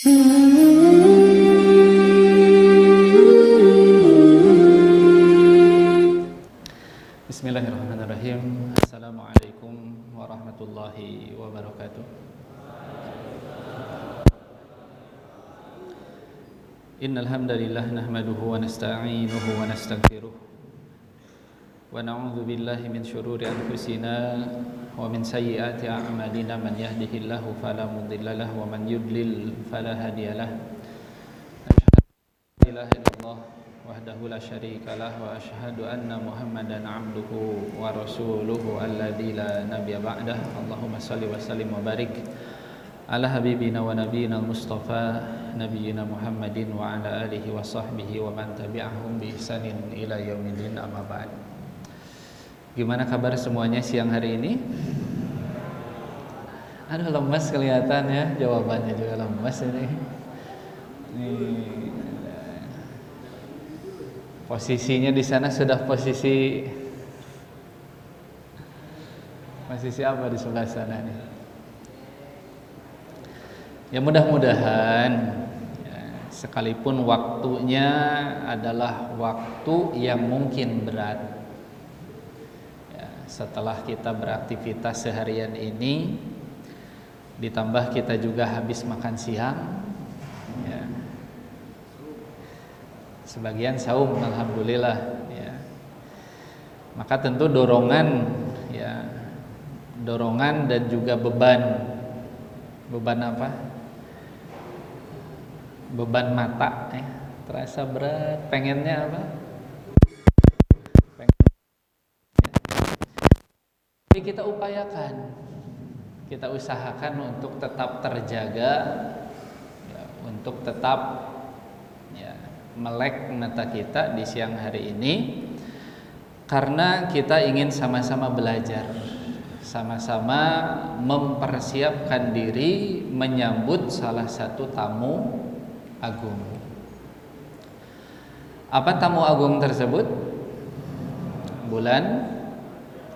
Bismillahirrahmanirrahim. Assalamualaikum warahmatullahi wabarakatuh. Innal hamdalillah nahmaduhu wa nasta'inuhu wa nastaghfiruh wa na'udzu billahi min shururi anfusina wa min sayyiati a'malina. Man yahdihillahu fala mudilla lahu wa man yudlil fala hadiyalah. Asyhadu an la ilaha illallah wahdahu la syarika lah wa asyhadu anna Muhammadan 'abduhu wa rasuluhu alladzi la nabiyya ba'dah. Allahumma shalli wa sallim wa barik ala habibina wa nabiyina al-mustafa nabiyina Muhammadin wa ala alihi wa sahbihi wa man tabi'ahum bi ihsanin ila yaumil amma ba'd. Gimana kabar semuanya siang hari ini? Aduh, lemas kelihatan ya, jawabannya juga lemas ini. Posisinya di sana sudah posisi apa di sebelah sana nih? Ya mudah-mudahan ya, sekalipun waktunya adalah waktu yang mungkin berat ya, setelah kita beraktivitas seharian ini, ditambah kita juga habis makan siang ya, sebagian saum alhamdulillah ya. Maka tentu dorongan dan juga beban apa? Beban mata ya, terasa berat, pengennya apa? Tapi kita upayakan, kita usahakan untuk tetap terjaga ya, untuk tetap ya, melek mata kita di siang hari ini, karena kita ingin sama-sama belajar, sama-sama mempersiapkan diri menyambut salah satu tamu agung. Apa tamu agung tersebut? Bulan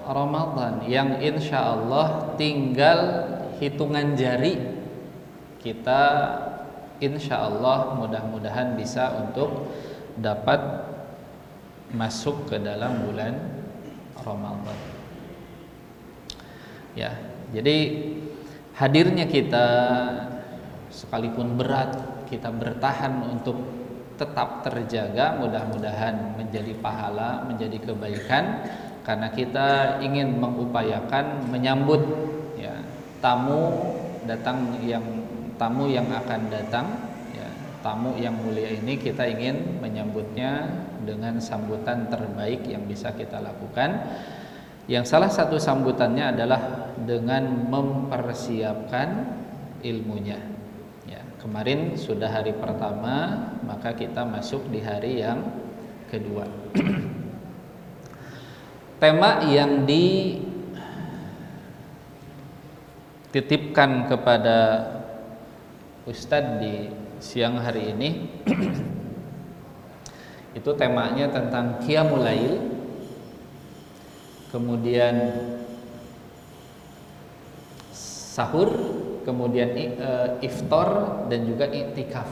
Ramadan yang insya Allah tinggal hitungan jari kita, insya Allah mudah-mudahan bisa untuk dapat masuk ke dalam bulan Ramadan. Ya, jadi hadirnya kita sekalipun berat, kita bertahan untuk tetap terjaga, mudah-mudahan menjadi pahala, menjadi kebaikan, karena kita ingin mengupayakan menyambut ya, tamu yang akan datang ya, tamu yang mulia ini kita ingin menyambutnya dengan sambutan terbaik yang bisa kita lakukan. Yang salah satu sambutannya adalah dengan mempersiapkan ilmunya. Ya, kemarin sudah hari pertama, maka kita masuk di hari yang kedua. Tema yang dititipkan kepada Ustadz di siang hari ini itu temanya tentang Qiyamul Lail, kemudian sahur, kemudian iftar, dan juga iktikaf.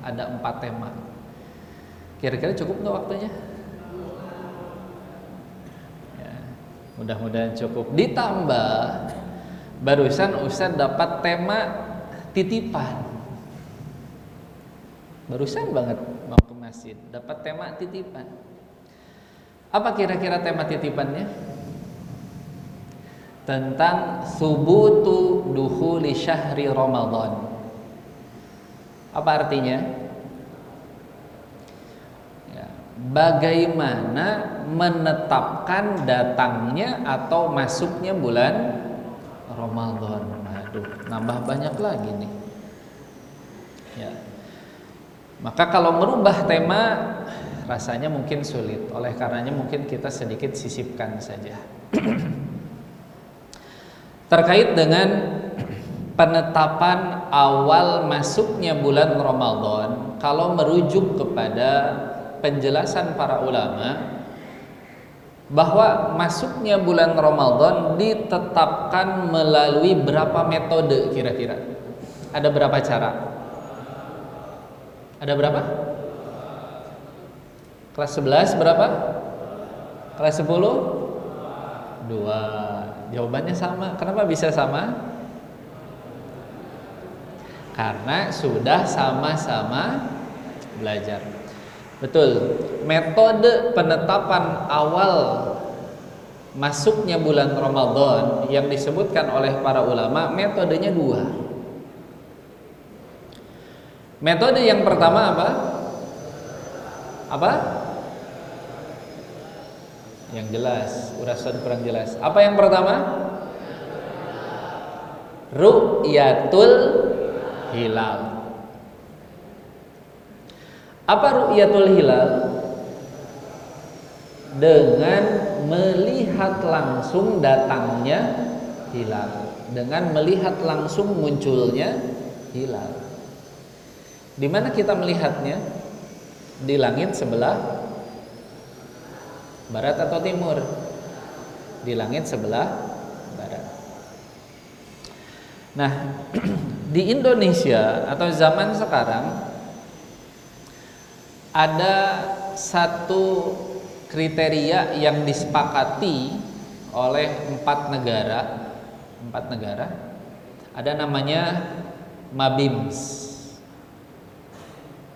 Ada 4 tema. Kira-kira cukup nggak waktunya? Ya, mudah-mudahan cukup. Ditambah barusan Ustadz dapat tema titipan. Barusan banget mau ke masjid dapat tema titipan. Apa kira-kira tema titipannya? Tentang subutu dukhuli syahri Ramadan. Apa artinya? Ya, bagaimana menetapkan datangnya atau masuknya bulan Ramadan. Aduh, nambah banyak lagi nih. Ya. Maka kalau merubah tema rasanya mungkin sulit. Oleh karenanya mungkin kita sedikit sisipkan saja. Terkait dengan penetapan awal masuknya bulan Ramadan, kalau merujuk kepada penjelasan para ulama bahwa masuknya bulan Ramadan ditetapkan melalui berapa metode kira-kira? Ada berapa cara? Ada berapa? Kelas 11 berapa? Kelas 10? 2. Jawabannya sama. Kenapa bisa sama? Karena sudah sama-sama belajar. Betul. Metode penetapan awal masuknya bulan Ramadan yang disebutkan oleh para ulama, metodenya 2. Metode yang pertama apa? Apa? Yang jelas, urasan kurang jelas. Apa yang pertama? Ru'yatul hilal. Apa ru'yatul hilal? Dengan melihat langsung datangnya hilal, dengan melihat langsung munculnya hilal. Di mana kita melihatnya? Di langit sebelah barat atau timur? Di langit sebelah barat. Nah, di Indonesia atau zaman sekarang ada satu kriteria yang disepakati oleh 4 negara. Ada namanya MABIMS.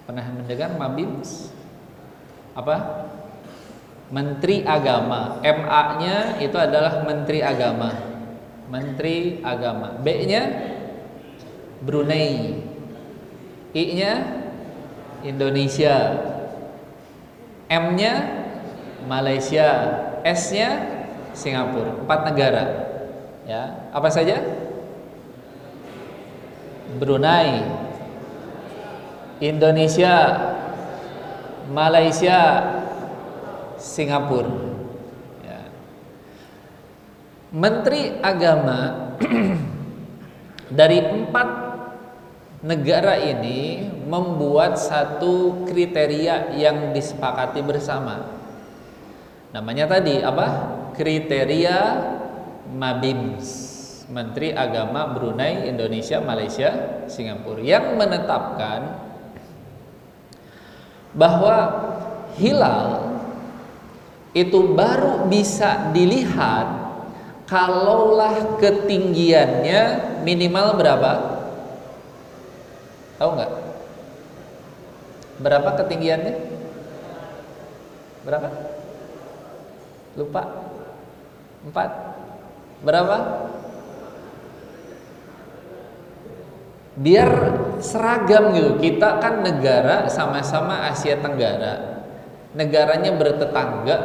Pernah mendengar MABIMS? Apa? Menteri Agama. MA-nya itu adalah Menteri Agama. Menteri Agama. B-nya Brunei. I-nya Indonesia. M-nya Malaysia. S-nya Singapura. 4 negara. Ya, apa saja? Brunei, Indonesia, Malaysia, Singapura. Ya. Menteri Agama dari 4 negara ini membuat satu kriteria yang disepakati bersama. Namanya tadi apa? Kriteria MABIMS. Menteri Agama Brunei, Indonesia, Malaysia, Singapura, yang menetapkan bahwa hilal itu baru bisa dilihat kalaulah ketinggiannya minimal berapa? Tahu nggak? Berapa ketinggiannya? Berapa? Lupa? 4? Berapa? Biar seragam gitu. Kita kan negara sama-sama Asia Tenggara, negaranya bertetangga,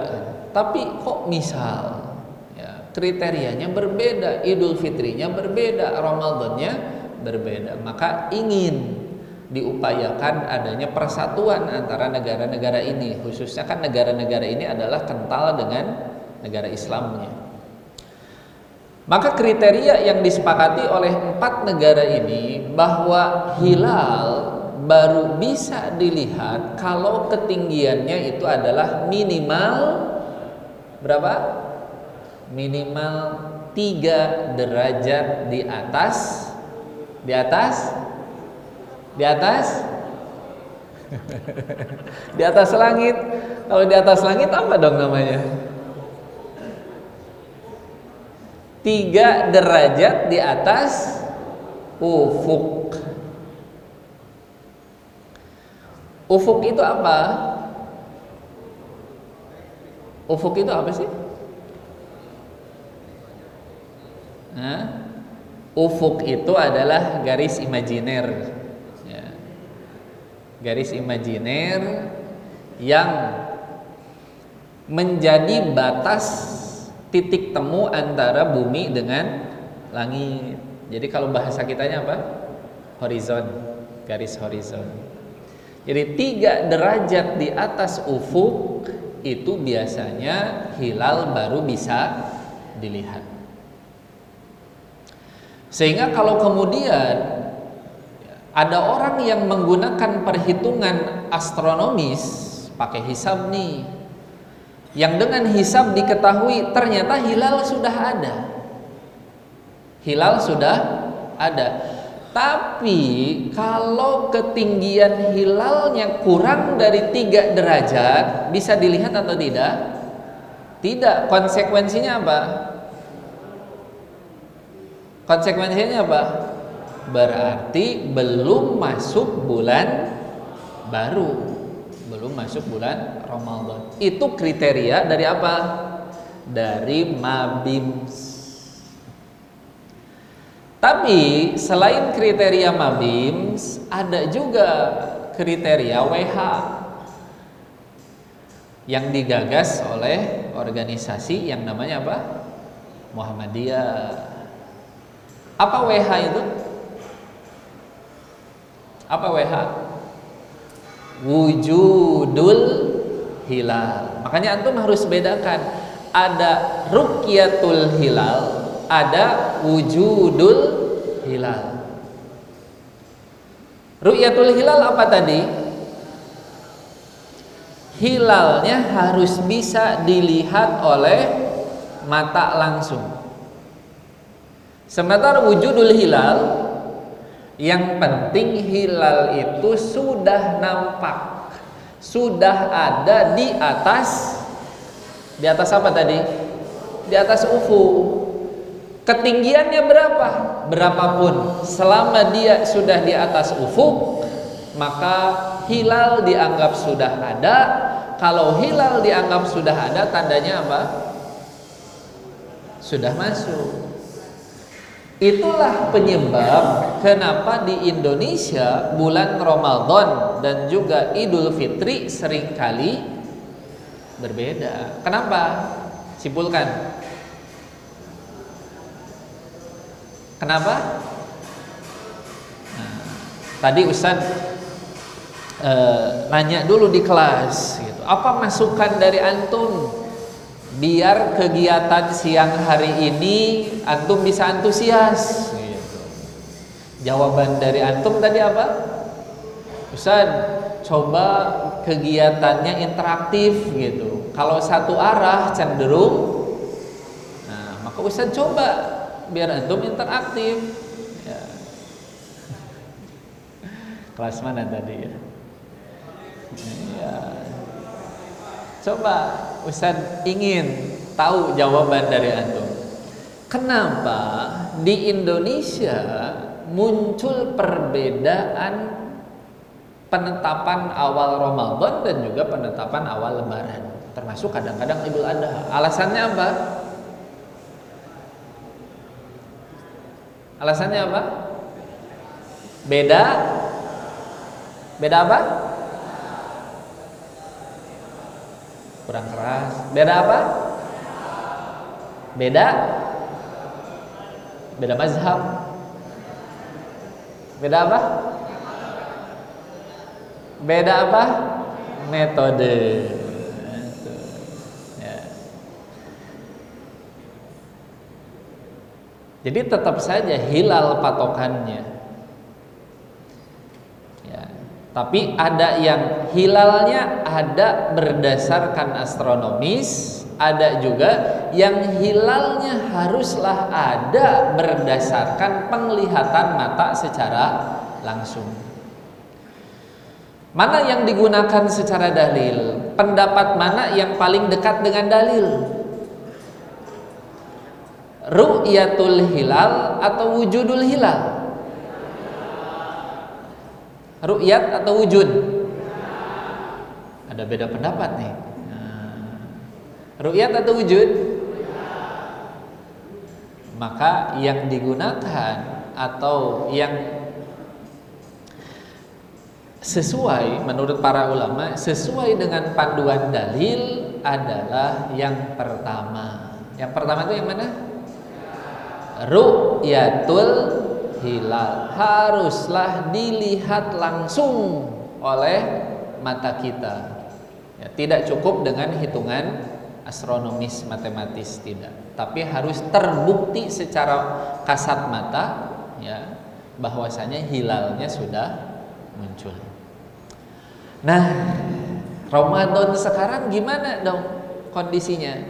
tapi kok misal ya, kriterianya berbeda, Idul Fitrinya berbeda, Ramadannya berbeda. Maka ingin diupayakan adanya persatuan antara negara-negara ini, khususnya kan negara-negara ini adalah kental dengan negara Islamnya. Maka kriteria yang disepakati oleh 4 negara ini bahwa hilal baru bisa dilihat kalau ketinggiannya itu adalah minimal berapa? Minimal 3 derajat di atas di atas langit. Kalau di atas langit apa dong namanya? 3 derajat di atas ufuk. Ufuk itu apa? Ufuk itu apa sih? Ufuk itu adalah garis imajiner, ya. Garis imajiner yang menjadi batas titik temu antara bumi dengan langit. Jadi kalau bahasa kitanya apa? Horizon, garis horizon. Jadi 3 derajat di atas ufuk itu biasanya hilal baru bisa dilihat. Sehingga kalau kemudian ada orang yang menggunakan perhitungan astronomis, pakai hisab nih, yang dengan hisab diketahui ternyata hilal sudah ada. Hilal sudah ada. Tapi kalau ketinggian hilalnya kurang dari 3 derajat, bisa dilihat atau tidak? Tidak. Konsekuensinya apa? Konsekuensinya apa? Berarti belum masuk bulan baru, belum masuk bulan Ramadan. Itu kriteria dari apa? Dari Mabims. Tapi selain kriteria Mabims, ada juga kriteria WH yang digagas oleh organisasi yang namanya apa? Muhammadiyah. Apa WH itu? Apa WH? Wujudul hilal. Makanya antum harus bedakan, ada ruqyatul hilal, ada wujudul hilal. Ru'yatul hilal apa tadi? Hilalnya harus bisa dilihat oleh mata langsung. Sementara wujudul hilal, yang penting hilal itu sudah nampak, sudah ada di atas apa tadi? Di atas ufuk. Ketinggiannya berapa? Berapapun, selama dia sudah di atas ufuk, maka hilal dianggap sudah ada. Kalau hilal dianggap sudah ada, tandanya apa? Sudah masuk. Itulah penyebab kenapa di Indonesia bulan Ramadan dan juga Idul Fitri seringkali berbeda. Kenapa? Simpulkan. Kenapa? Nah, tadi Ustaz nanya dulu di kelas gitu. Apa masukan dari antum biar kegiatan siang hari ini antum bisa antusias gitu. Jawaban dari antum tadi apa? Ustaz, coba kegiatannya interaktif gitu. Kalau satu arah cenderung, nah, maka Ustaz coba biar antum interaktif ya. Kelas mana tadi ya? Ya. Coba Ustaz ingin tahu jawaban dari antum. Kenapa di Indonesia muncul perbedaan penetapan awal Ramadan dan juga penetapan awal Lebaran, termasuk kadang-kadang Idul Adha? Alasannya apa? Alasannya apa? Beda apa? Kurang keras. Beda apa? Beda mazhab. Beda apa? Beda apa? Metode. Jadi tetap saja hilal patokannya ya. Tapi ada yang hilalnya ada berdasarkan astronomis, ada juga yang hilalnya haruslah ada berdasarkan penglihatan mata secara langsung. Mana yang digunakan secara dalil? Pendapat mana yang paling dekat dengan dalil? Ru'yatul hilal atau wujudul hilal? Ru'yat atau wujud? Ada beda pendapat nih. Ru'yat atau wujud? Maka yang digunakan atau yang sesuai menurut para ulama, sesuai dengan panduan dalil adalah yang pertama. Yang pertama itu yang mana? Ru'yatul hilal, haruslah dilihat langsung oleh mata kita ya, tidak cukup dengan hitungan astronomis matematis, tidak, tapi harus terbukti secara kasat mata ya, bahwasanya hilalnya sudah muncul. Nah, Ramadan sekarang gimana dong kondisinya?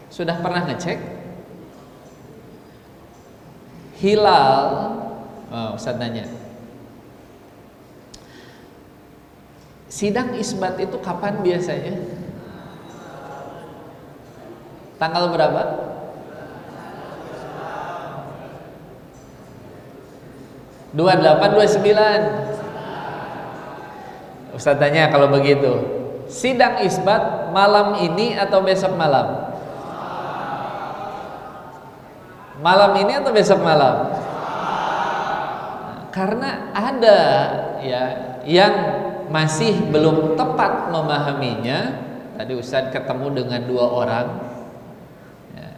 Sudah pernah ngecek? Hilal Ustaz nanya. Sidang isbat itu kapan biasanya? Tanggal berapa? Dua 28, 29. Ustaz tanya kalau begitu, sidang isbat malam ini atau besok malam? Malam ini atau besok malam? Karena ada ya yang masih belum tepat memahaminya. Tadi Ustaz ketemu dengan 2 orang ya,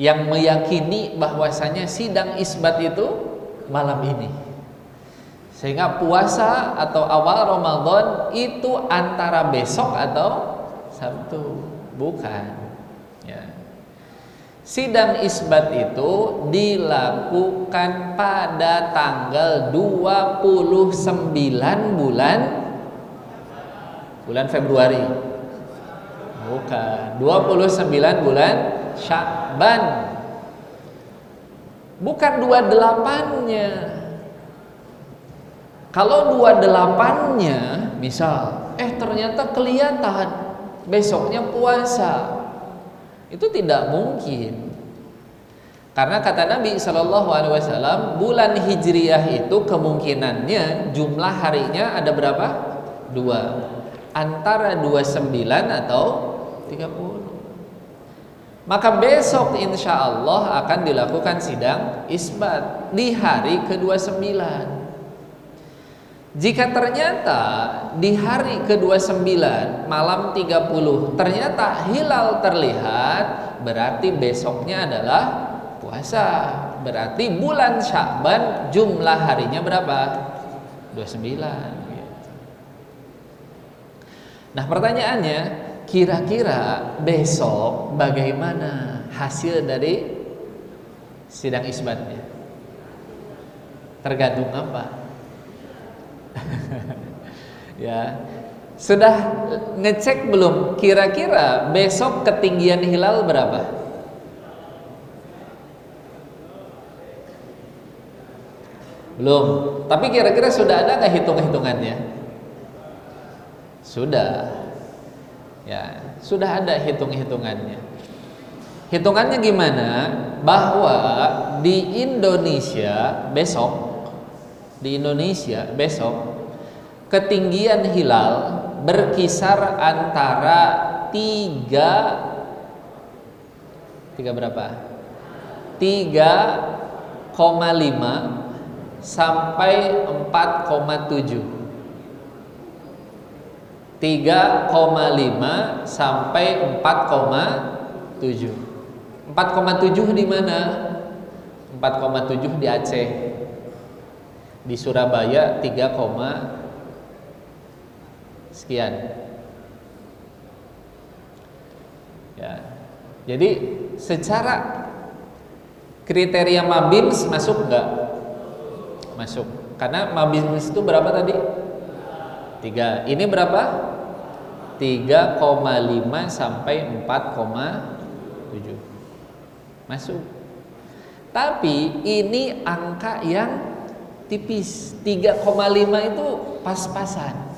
yang meyakini bahwasanya sidang isbat itu malam ini, sehingga puasa atau awal Ramadan itu antara besok atau Sabtu. Bukan ya. Sidang isbat itu dilakukan pada tanggal 29 bulan Februari. Bukan, 29 bulan Sya'ban. Bukan 28-nya. Kalau 28-nya misal ternyata kelihatan besoknya puasa, itu tidak mungkin. Karena kata Nabi SAW, bulan Hijriyah itu kemungkinannya jumlah harinya ada berapa? 2. Antara 29 atau 30. Maka besok insya Allah akan dilakukan sidang isbat di hari ke-29. Jika ternyata di hari ke-29 malam 30 ternyata hilal terlihat, berarti besoknya adalah puasa. Berarti bulan Sya'ban jumlah harinya berapa? 29. Nah, pertanyaannya, kira-kira besok bagaimana hasil dari sidang isbatnya? Tergantung apa? Ya, sudah ngecek belum kira-kira besok ketinggian hilal berapa? Belum. Tapi kira-kira sudah ada nggak hitung-hitungannya? Sudah. Ya, sudah ada hitung-hitungannya. Hitungannya gimana? Bahwa di Indonesia besok ketinggian hilal berkisar antara 3 berapa? 3,5 sampai 4,7. 3,5 sampai 4,7. 4,7 di mana? 4,7 di Aceh. Di Surabaya 3, sekian. Ya. Jadi secara kriteria Mabims masuk enggak? Masuk. Karena Mabims itu berapa tadi? 3. Ini berapa? 3,5 sampai 4,7. Masuk. Tapi ini angka yang tipis. 3,5 itu pas-pasan.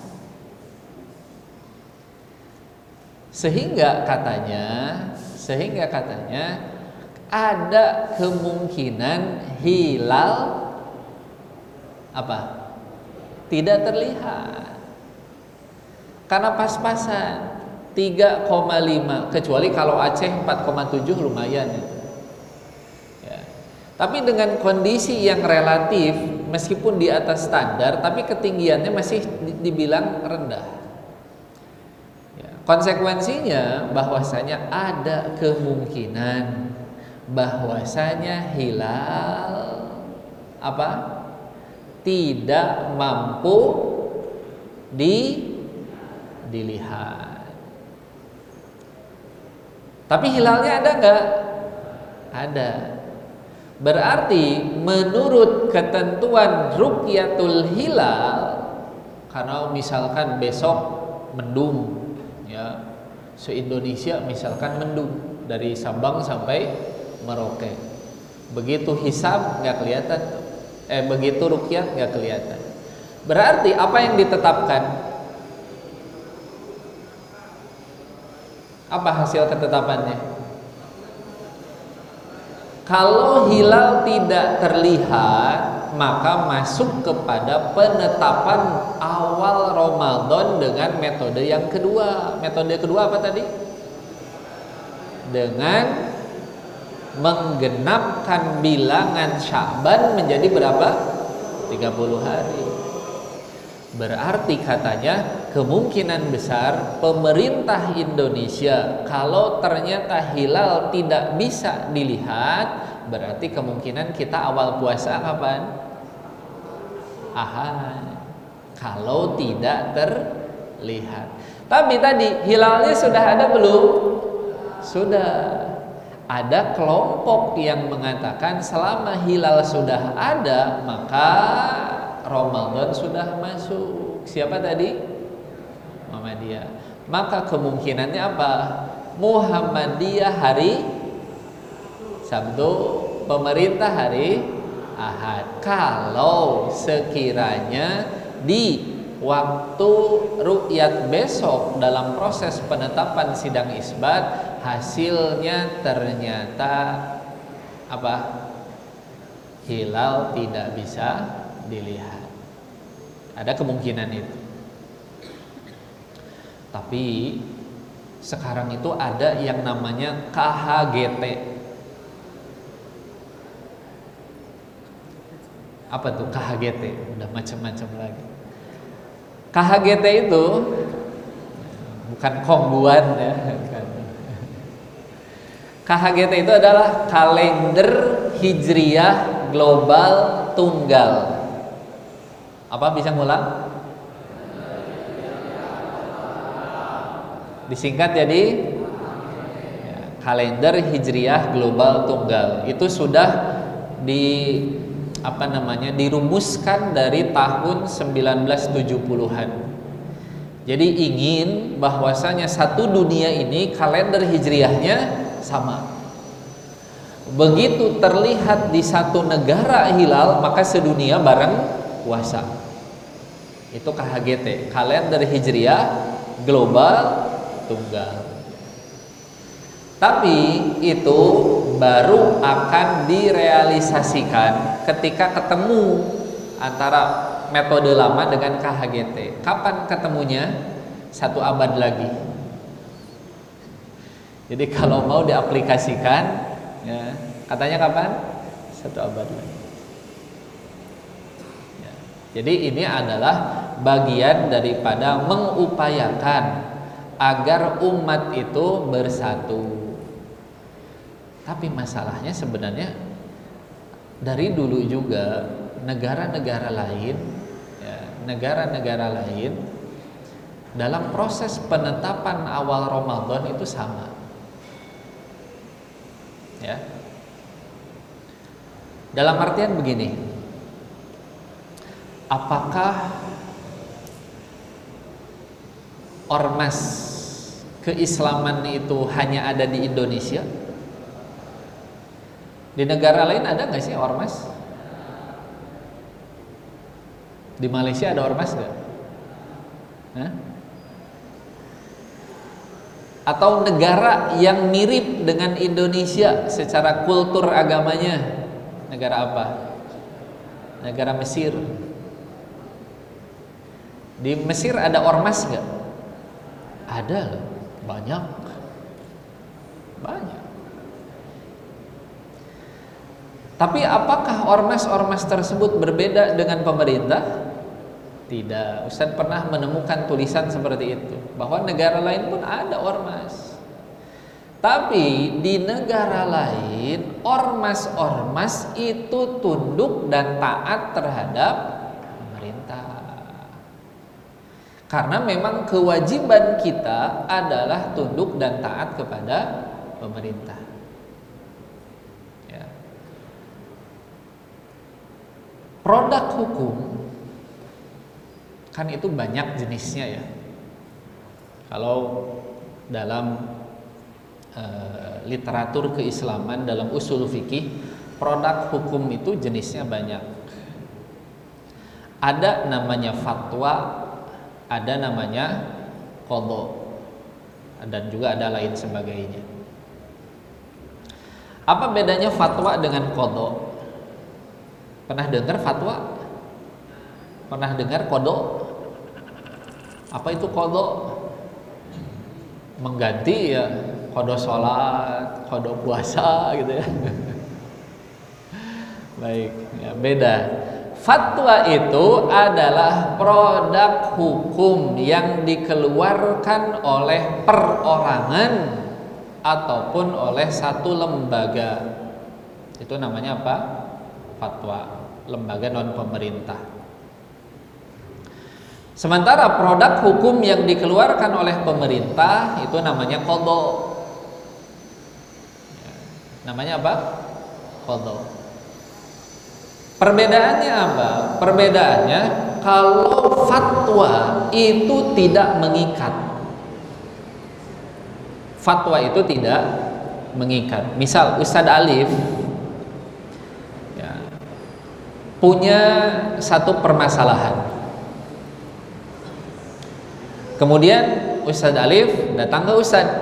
Sehingga katanya ada kemungkinan hilal apa? Tidak terlihat. Karena pas-pasan 3,5, kecuali kalau Aceh 4,7 lumayan itu. Ya. Tapi dengan kondisi yang relatif, meskipun di atas standar, tapi ketinggiannya masih dibilang rendah. Ya. Konsekuensinya bahwasanya ada kemungkinan bahwasanya hilal apa? Tidak mampu dilihat. Tapi hilalnya ada enggak? Ada. Berarti menurut ketentuan rukyatul hilal, karena misalkan besok mendung ya, se-Indonesia misalkan mendung dari Sabang sampai Merauke. Begitu hisab enggak kelihatan tuh. Begitu ruqyah nggak kelihatan. Berarti apa yang ditetapkan? Apa hasil ketetapannya? Kalau hilal tidak terlihat, maka masuk kepada penetapan awal Ramadan dengan metode yang kedua. Metode kedua apa tadi? Dengan menggenapkan bilangan Sya'ban menjadi berapa? 30 hari. Berarti katanya kemungkinan besar pemerintah Indonesia kalau ternyata hilal tidak bisa dilihat, berarti kemungkinan kita awal puasa kapan? Ahad. Kalau tidak terlihat. Tapi tadi hilalnya sudah ada belum? Sudah. Ada kelompok yang mengatakan selama hilal sudah ada maka Ramadan sudah masuk. Siapa tadi? Muhammadiyah. Maka kemungkinannya apa? Muhammadiyah hari Sabtu, pemerintah hari Ahad. Kalau sekiranya di waktu ru'yat besok dalam proses penetapan sidang isbat hasilnya ternyata apa? Hilal tidak bisa dilihat. Ada kemungkinan itu. Tapi sekarang itu ada yang namanya KHGT. Apa tuh KHGT? Udah macam-macam lagi. KHGT itu bukan kombuan ya. KHGT itu adalah kalender hijriyah global tunggal. Apa bisa ngulang? Disingkat jadi kalender hijriyah global tunggal. Itu sudah dirumuskan dari tahun 1970-an. Jadi ingin bahwasanya satu dunia ini kalender hijriyahnya sama. Begitu terlihat di satu negara hilal, maka sedunia bareng puasa. Itu KHGT, kalender hijriyah global tunggal. Tapi itu baru akan direalisasikan ketika ketemu antara metode lama dengan KHGT. Kapan ketemunya? 1 abad lagi. Jadi kalau mau diaplikasikan ya, katanya kapan? 1 abad lagi ya. Jadi ini adalah bagian daripada mengupayakan agar umat itu bersatu. Tapi masalahnya sebenarnya dari dulu juga negara-negara lain dalam proses penetapan awal Ramadan itu sama. Ya. Dalam artian begini, apakah ormas keislaman itu hanya ada di Indonesia? Di negara lain ada nggak sih ormas? Di Malaysia ada ormas nggak? Atau negara yang mirip dengan Indonesia secara kultur agamanya? Negara apa? Negara Mesir. Di Mesir ada ormas nggak? Ada, banyak. Tapi apakah ormas-ormas tersebut berbeda dengan pemerintah? Tidak. Ustaz pernah menemukan tulisan seperti itu, bahwa negara lain pun ada ormas. Tapi di negara lain ormas-ormas itu tunduk dan taat terhadap pemerintah. Karena memang kewajiban kita adalah tunduk dan taat kepada pemerintah. Ya. Produk hukum kan itu banyak jenisnya ya. Kalau dalam literatur keislaman, dalam usul fikih, produk hukum itu jenisnya banyak. Ada namanya fatwa, ada namanya qadha, dan juga ada lain sebagainya. Apa bedanya fatwa dengan qadha? Pernah dengar fatwa? Pernah dengar qadha? Apa itu qadha? Mengganti ya, qadha sholat, qadha puasa gitu ya. Baik, ya beda. Fatwa itu adalah produk hukum yang dikeluarkan oleh perorangan ataupun oleh satu lembaga. Itu namanya apa? Fatwa, lembaga non pemerintah. Sementara produk hukum yang dikeluarkan oleh pemerintah itu namanya qadha. Namanya apa? Qadha. Perbedaannya apa? Perbedaannya kalau fatwa itu tidak mengikat. Fatwa itu tidak mengikat. Misal Ustadz Alif ya, punya satu permasalahan. Kemudian Ustadz Alif datang ke Ustadz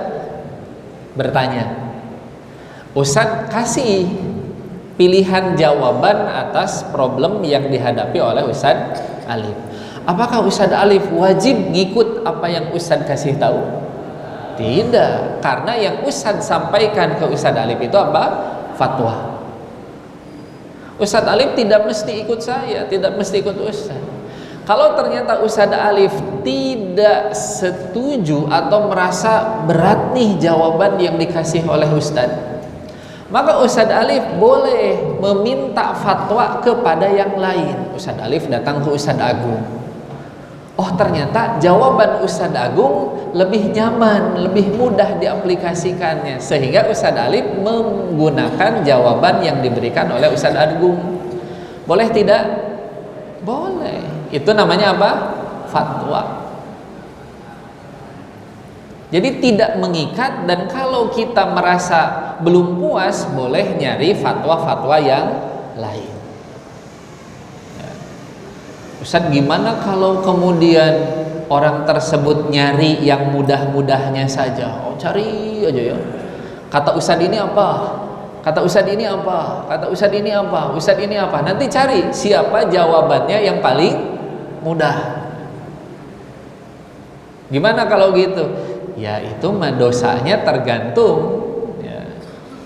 bertanya. Ustadz kasih pilihan jawaban atas problem yang dihadapi oleh Ustadz Alif. Apakah Ustadz Alif wajib ngikut apa yang Ustadz kasih tahu? Tidak, karena yang Ustadz sampaikan ke Ustadz Alif itu apa? Fatwa. Ustadz Alif tidak mesti ikut saya, tidak mesti ikut Ustadz. Kalau ternyata Ustadz Alif tidak setuju atau merasa berat nih jawaban yang dikasih oleh Ustadz, maka Ustadz Alif boleh meminta fatwa kepada yang lain. Ustadz Alif datang ke Ustadz Agung. Oh ternyata jawaban Ustadz Agung lebih nyaman, lebih mudah diaplikasikannya, sehingga Ustadz Alif menggunakan jawaban yang diberikan oleh Ustadz Agung. Boleh tidak? Boleh. Itu namanya apa? Fatwa. Jadi tidak mengikat, dan kalau kita merasa belum puas boleh nyari fatwa-fatwa yang lain. Ya. Ustadz, gimana kalau kemudian orang tersebut nyari yang mudah-mudahnya saja? Oh cari aja ya. Kata Ustadz ini apa? Kata Ustadz ini apa? Kata Ustadz ini apa? Ustadz ini apa? Nanti cari siapa jawabannya yang paling mudah. Gimana kalau gitu? Ya itu mah dosanya tergantung ya,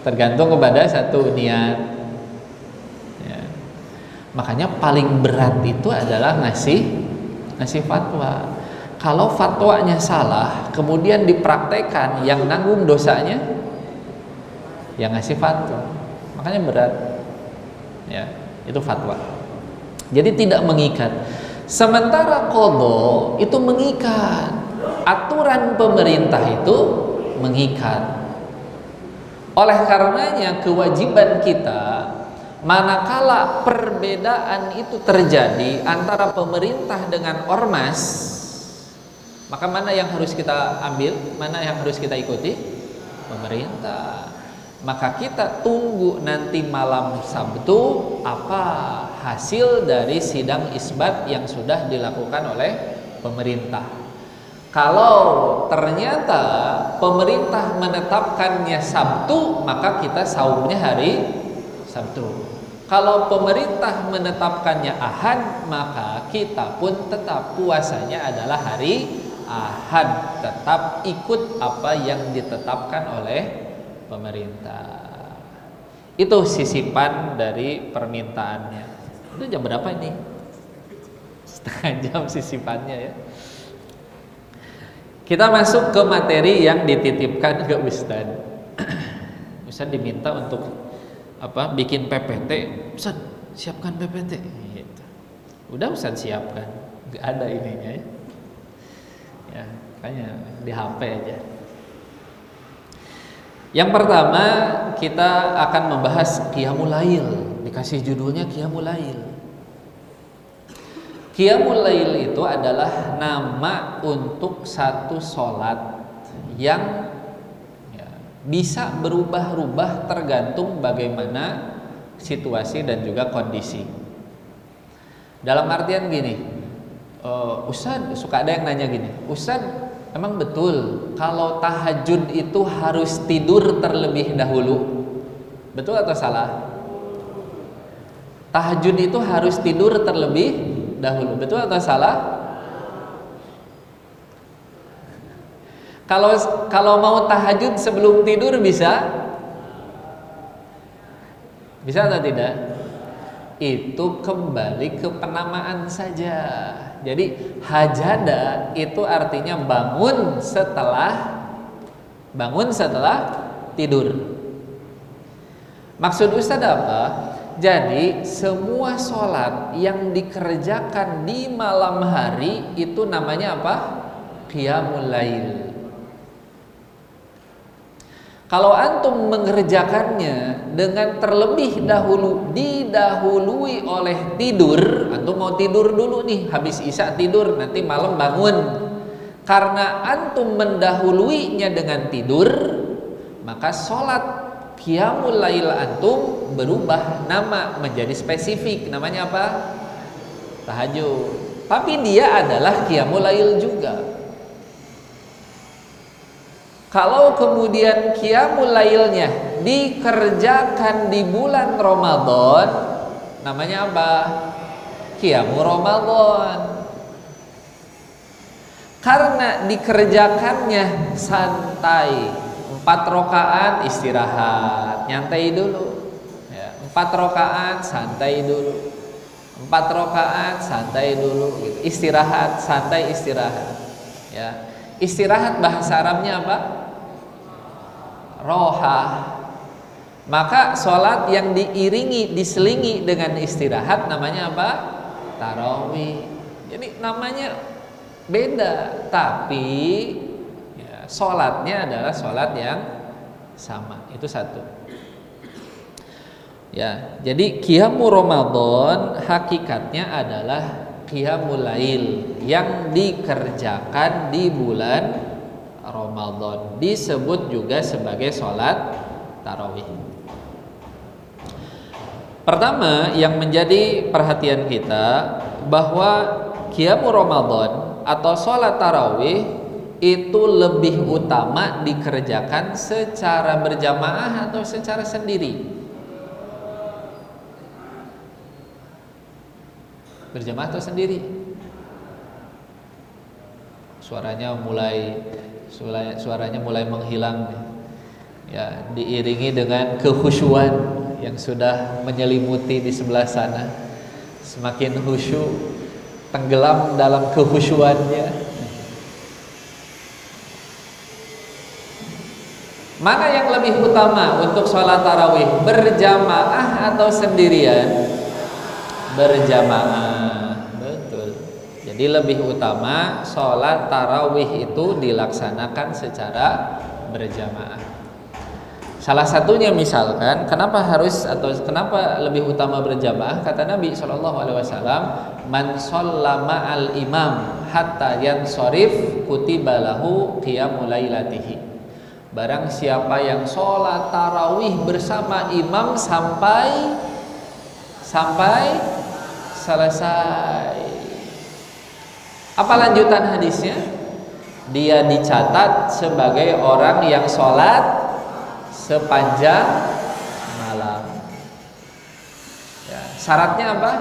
tergantung kepada satu niat ya. Makanya paling berat itu adalah ngasih fatwa. Kalau fatwanya salah kemudian dipraktekkan, yang nanggung dosanya yang ngasih fatwa. Makanya berat ya, itu fatwa. Jadi tidak mengikat. Sementara qadha itu mengikat. Aturan pemerintah itu mengikat. Oleh karenanya kewajiban kita, manakala perbedaan itu terjadi antara pemerintah dengan ormas, maka mana yang harus kita ambil, mana yang harus kita ikuti? Pemerintah. Maka kita tunggu nanti malam Sabtu apa hasil dari sidang isbat yang sudah dilakukan oleh pemerintah. Kalau ternyata pemerintah menetapkannya Sabtu, maka kita saumnya hari Sabtu. Kalau pemerintah menetapkannya Ahad, maka kita pun tetap puasanya adalah hari Ahad, tetap ikut apa yang ditetapkan oleh pemerintah. Itu sisipan dari permintaannya. Itu jam berapa ini? Setengah jam sisipannya ya. Kita masuk ke materi yang dititipkan ke Ustadz. Ustadz diminta untuk apa? Bikin PPT. Ustadz, siapkan PPT. Gitu. Udah Ustadz siapkan. Gak ada ininya ya. Ya, makanya di HP aja. Yang pertama kita akan membahas Qiyamul Lail. Dikasih judulnya Qiyamul Lail. Qiyamul Lail itu adalah nama untuk satu sholat yang ya, bisa berubah-ubah tergantung bagaimana situasi dan juga kondisi. Dalam artian gini, Ustaz, suka ada yang nanya gini, Ustaz, emang betul kalau tahajud itu harus tidur terlebih dahulu? Betul atau salah? Tahajud itu harus tidur terlebih dahulu, betul atau salah? Kalau mau tahajud sebelum tidur bisa? Bisa atau tidak? Itu kembali ke penamaan saja. Jadi hajada itu artinya bangun setelah tidur. Maksud Ustaz apa? Jadi semua sholat yang dikerjakan di malam hari itu namanya apa? Qiyamul lail. Kalau antum mengerjakannya dengan terlebih dahulu didahului oleh tidur, antum mau tidur dulu nih, habis isya tidur, nanti malam bangun. Karena antum mendahuluinya dengan tidur, maka sholat qiyamul lail antum berubah nama menjadi spesifik, namanya apa? Tahajud. Tapi dia adalah qiyamul lail juga. Kalau kemudian qiyamul lailnya dikerjakan di bulan Ramadan, namanya apa? Qiyamul Ramadan. Karena dikerjakannya santai, 4 rakaat istirahat, nyantai dulu. 4 rakaat santai dulu. 4 rakaat santai dulu, gitu. Istirahat, santai istirahat. Ya. Istirahat bahasa Arabnya apa? Roha. Maka sholat yang diiringi, diselingi dengan istirahat namanya apa? Tarawih. Jadi namanya beda, tapi ya, sholatnya adalah sholat yang sama. Itu satu. Ya, jadi qiyamul Ramadan hakikatnya adalah qiyamul lail yang dikerjakan di bulan Ramadan, disebut juga sebagai sholat tarawih. Pertama yang menjadi perhatian kita bahwa qiyamul Ramadan atau sholat tarawih itu lebih utama dikerjakan secara berjamaah atau secara sendiri. Berjamaah atau sendiri? Suaranya mulai menghilang, ya, diiringi dengan kekhusyuan yang sudah menyelimuti di sebelah sana. Semakin khusyuk, tenggelam dalam kekhusyuannya. Mana yang lebih utama untuk sholat tarawih? Berjamaah atau sendirian? Berjamaah, betul. Jadi lebih utama sholat tarawih itu dilaksanakan secara berjamaah. Salah satunya misalkan kenapa lebih utama berjamaah? Kata Nabi SAW, man shallama al imam hatta yansorif kutiba lahu qiyamul lailatihi. Barang siapa yang sholat tarawih bersama imam sampai selesai. Apa lanjutan hadisnya? Dia dicatat sebagai orang yang sholat sepanjang malam. Ya, syaratnya apa?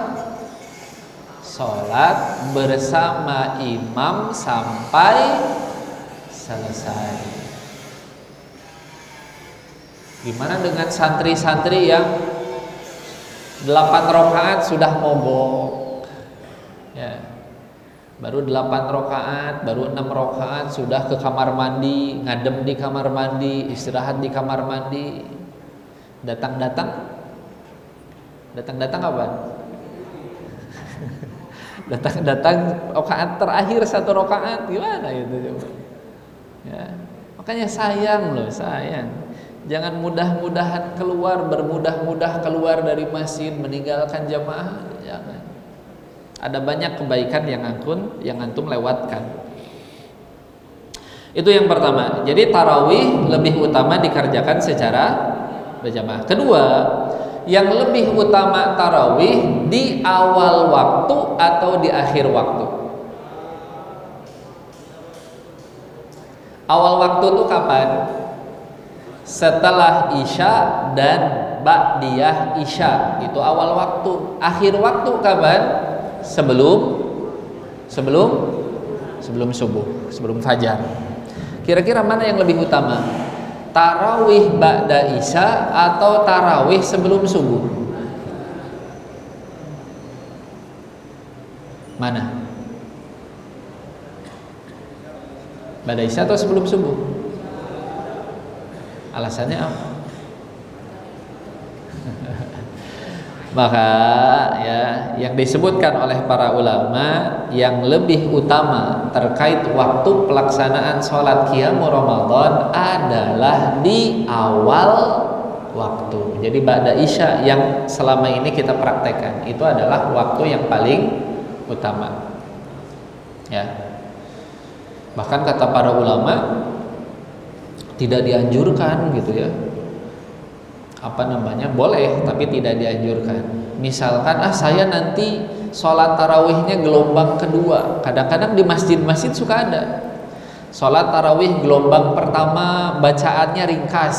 Sholat bersama imam sampai selesai. Gimana dengan santri-santri yang 8 rakaat sudah mogok, ya, baru 8 rakaat, baru 6 rakaat sudah ke kamar mandi, ngadem di kamar mandi, istirahat di kamar mandi, datang apa? datang rakaat terakhir 1 rakaat, gimana itu coba? Ya, makanya sayang. Jangan mudah-mudahan bermudah-mudah keluar dari masjid meninggalkan jamaah, jangan. Ada banyak kebaikan yang antum lewatkan. Itu yang pertama. Jadi tarawih lebih utama dikerjakan secara berjamaah. Kedua, yang lebih utama tarawih di awal waktu atau di akhir waktu? Awal waktu itu kapan? Setelah Isya dan ba'diyah Isya, itu awal waktu. Akhir waktu kapan? Sebelum subuh, sebelum fajar. Kira-kira mana yang lebih utama? Tarawih ba'da Isya atau tarawih sebelum subuh? Mana? Ba'da Isya atau sebelum subuh? Alasannya apa? Maka ya, yang disebutkan oleh para ulama, yang lebih utama terkait waktu pelaksanaan sholat qiyamul Ramadan adalah di awal waktu. Jadi ba'da Isya yang selama ini kita praktekkan itu adalah waktu yang paling utama. Ya. Bahkan kata para ulama tidak dianjurkan gitu ya. Boleh tapi tidak dianjurkan. Misalkan saya nanti sholat tarawihnya gelombang kedua. Kadang-kadang di masjid-masjid suka ada sholat tarawih gelombang pertama bacaannya ringkas.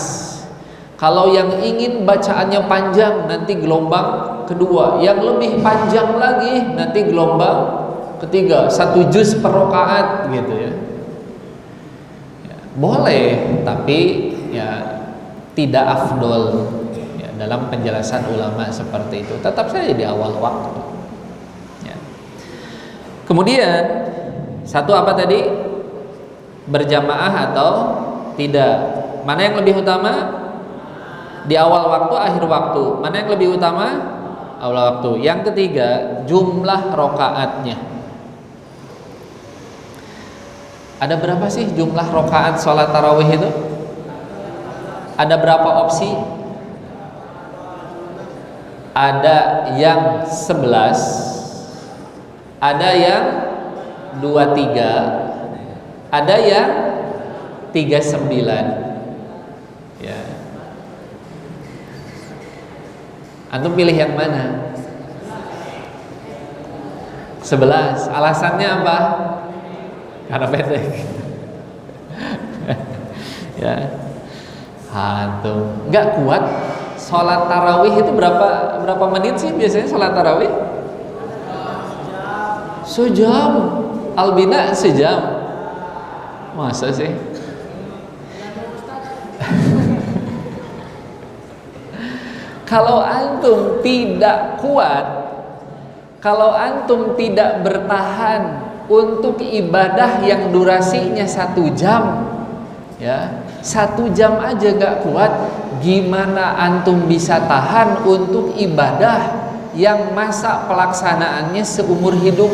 Kalau yang ingin bacaannya panjang nanti gelombang kedua, yang lebih panjang lagi nanti gelombang ketiga, 1 juz per rakaat gitu ya. Boleh, tapi ya tidak afdol ya, dalam penjelasan ulama seperti itu. Tetap saja di awal waktu. Ya. Kemudian satu apa tadi? Berjamaah atau tidak? Mana yang lebih utama? Di awal waktu, akhir waktu. Mana yang lebih utama? Awal waktu. Yang ketiga, jumlah rakaatnya. Ada berapa sih jumlah rakaat sholat tarawih itu? Ada berapa opsi? Ada yang 11, ada yang 23, ada yang 39. Ya. Antum pilih yang mana? 11. Alasannya apa? Karena pendek. Ya. Antum nggak kuat sholat tarawih itu berapa menit sih biasanya sholat tarawih? Sejam. Albina sejam. Masa sih? Kalau antum tidak kuat, kalau antum tidak bertahan untuk ibadah yang durasinya 1 jam, ya 1 jam aja gak kuat, gimana antum bisa tahan untuk ibadah yang masa pelaksanaannya seumur hidup?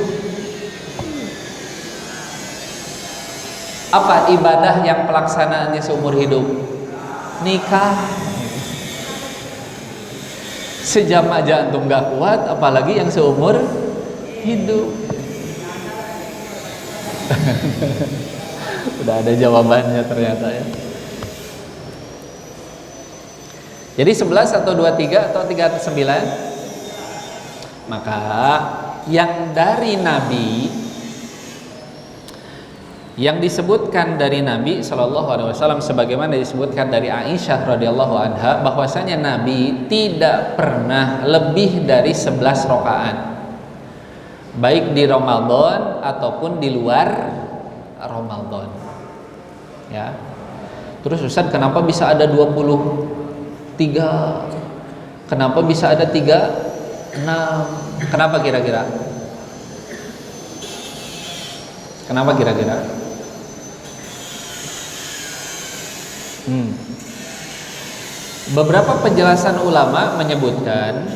Apa ibadah yang pelaksanaannya seumur hidup? Nikah. Sejam aja antum gak kuat, apalagi yang seumur hidup. Udah ada jawabannya ternyata ya. Jadi 11 atau 23 atau 39? Maka yang dari Nabi, yang disebutkan dari Nabi Shallallahu Alaihi Wasallam, sebagaimana disebutkan dari Aisyah radhiyallahu anha, bahwasanya Nabi tidak pernah lebih dari 11 rakaat, baik di Ramadan ataupun di luar Ramadan. Ya. Terus Ustaz, kenapa bisa ada 23? Kenapa bisa ada 36? Kenapa kira-kira? Kenapa kira-kira? Beberapa penjelasan ulama menyebutkan,